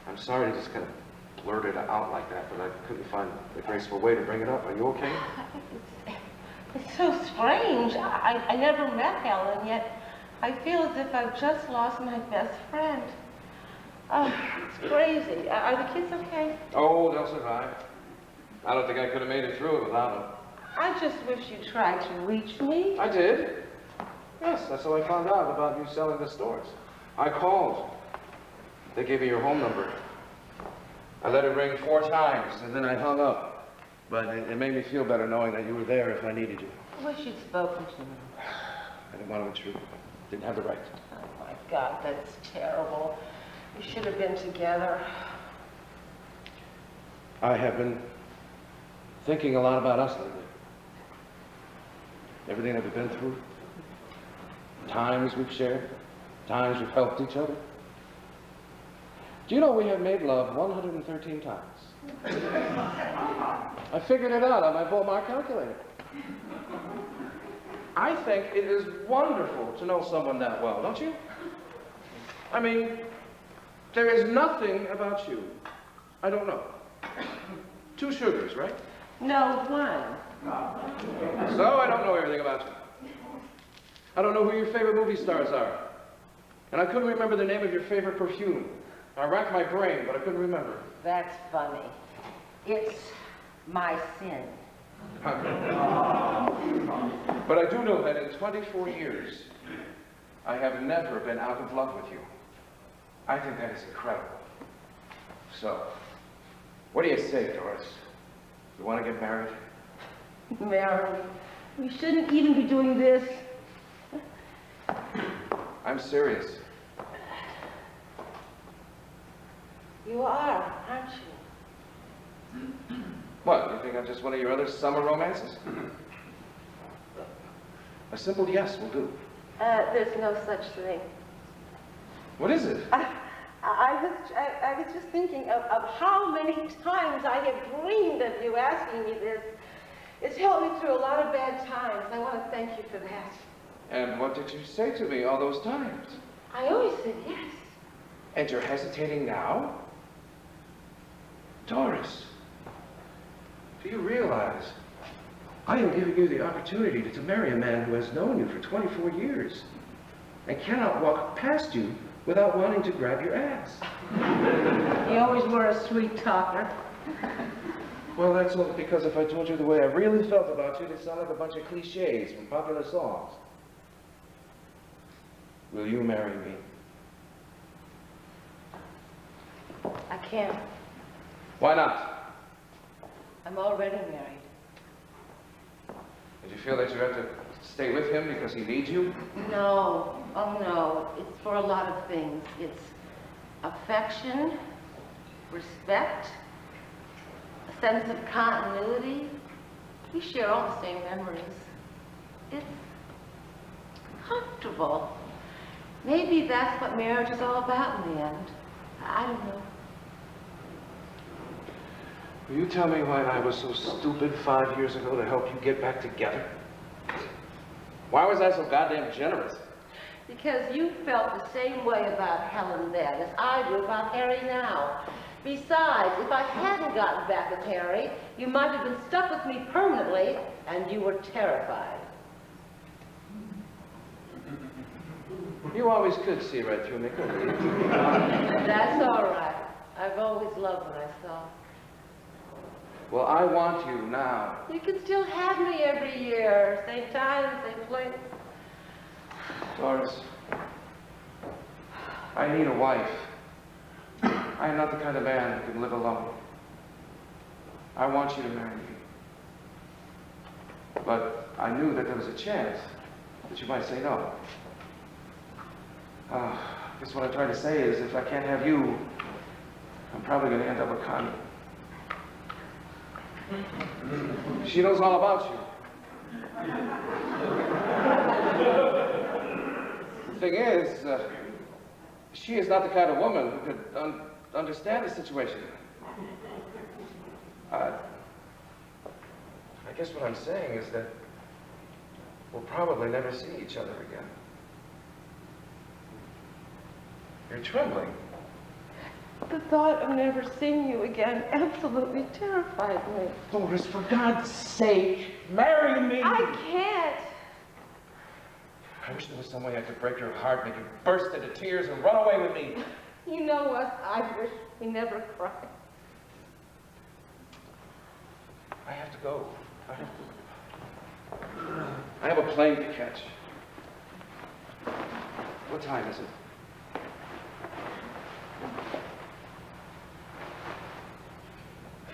I'm sorry to just kind of blurt it out like that, but I couldn't find the graceful way to bring it up. Are you okay? It's so strange. I never met Helen, yet I feel as if I've just lost my best friend. Oh, it's crazy. Are the kids okay? Oh, they'll survive. I don't think I could have made it through it without them. I just wish you tried to reach me. I did. Yes, that's how I found out about you selling the stores. I called. They gave me your home number. I let it ring 4 times, and then I hung up. But it made me feel better knowing that you were there if I needed you. I wish you'd spoken to me. I didn't want to intrude. Didn't have the right. Oh my God, that's terrible. We should have been together. I have been thinking a lot about us lately. Everything that we've been through. Times we've shared. Times we've helped each other. Do you know we have made love 113 times? I figured it out on my Volmar calculator. I think it is wonderful to know someone that well, don't you? I mean, there is nothing about you I don't know. 2 sugars, right? No, 1. So I don't know everything about you. I don't know who your favorite movie stars are. And I couldn't remember the name of your favorite perfume. I racked my brain, but I couldn't remember. That's funny. It's my sin. But I do know that in 24 years, I have never been out of love with you. I think that is incredible. So, what do you say, Doris? You want to get married? Mary, we shouldn't even be doing this. I'm serious. You are, aren't you? What, you think I'm just one of your other summer romances? A simple yes will do. There's no such thing. What is it? I was just thinking of how many times I have dreamed of you asking me this. It's helped me through a lot of bad times. I want to thank you for that. And what did you say to me all those times? I always said yes. And you're hesitating now? Doris, do you realize I am giving you the opportunity to marry a man who has known you for 24 years and cannot walk past you without wanting to grab your ass? You always were a sweet talker. Well, that's only because if I told you the way I really felt about you, it'd sound like a bunch of cliches from popular songs. Will you marry me? I can't. Why not? I'm already married. Did you feel that you have to stay with him because he needs you? No. Oh, no. It's for a lot of things. It's affection, respect, a sense of continuity. We share all the same memories. It's comfortable. Maybe that's what marriage is all about in the end. I don't know. Will you tell me why I was so stupid 5 years ago to help you get back together? Why was I so goddamn generous? Because you felt the same way about Helen then as I do about Harry now. Besides, if I hadn't gotten back with Harry, you might have been stuck with me permanently, and you were terrified. You always could see right through me, couldn't you? That's all right. I've always loved what I saw. Well, I want you now. You can still have me every year, same time, same place. Doris, I need a wife. I am not the kind of man who can live alone. I want you to marry me. But I knew that there was a chance that you might say no. I guess what I'm trying to say is if I can't have you, I'm probably going to end up with Connie. She knows all about you. The thing is, she is not the kind of woman who could understand the situation. I guess what I'm saying is that we'll probably never see each other again. You're trembling. The thought of never seeing you again absolutely terrified me. Doris, for God's sake, marry me! I can't. I wish there was some way I could break your heart, make you burst into tears and run away with me. You know us Irish, we never cry. I have to go. I have a plane to catch. What time is it?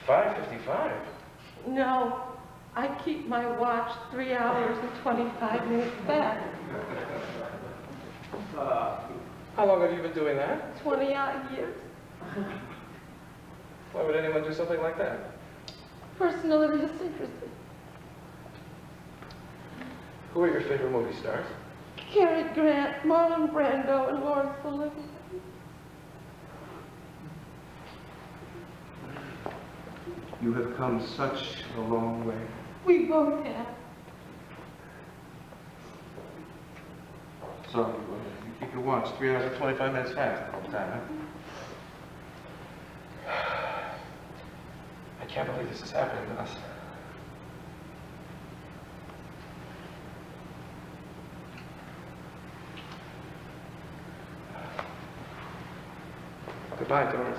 $5:55. No, I keep my watch 3 hours and 25 minutes back. How long have you been doing that? 20-odd years. Why would anyone do something like that? Personal idiosyncrasy. Who are your favorite movie stars? Cary Grant, Marlon Brando, and Laurence Olivier. You have come such a long way. We both have. So, you keep your watch 3 hours and 25 minutes fast the whole time, huh? I can't believe this is happening to us. Goodbye, Doris.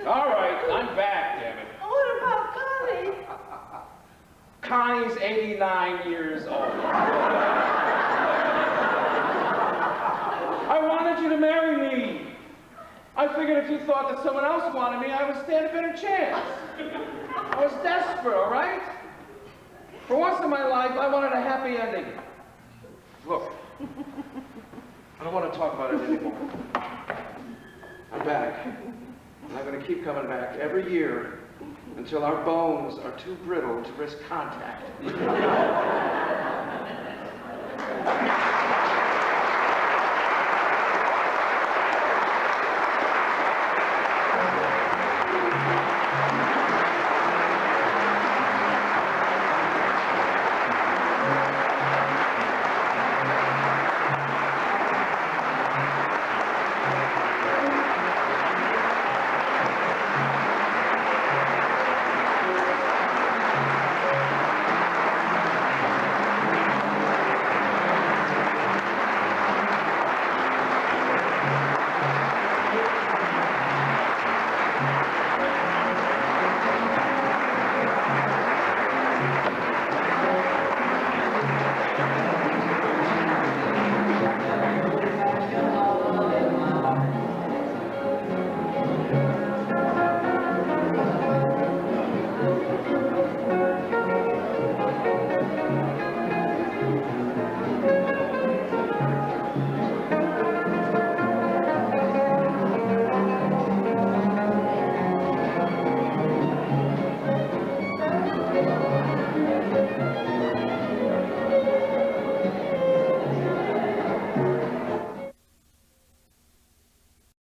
All right, I'm back, damn it. What about Connie? Connie's 89 years old. I wanted you to marry me. I figured if you thought that someone else wanted me, I would stand a better chance. I was desperate, all right? For once in my life, I wanted a happy ending. Look, I don't want to talk about it anymore. I'm back. And I'm going to keep coming back every year until our bones are too brittle to risk contact.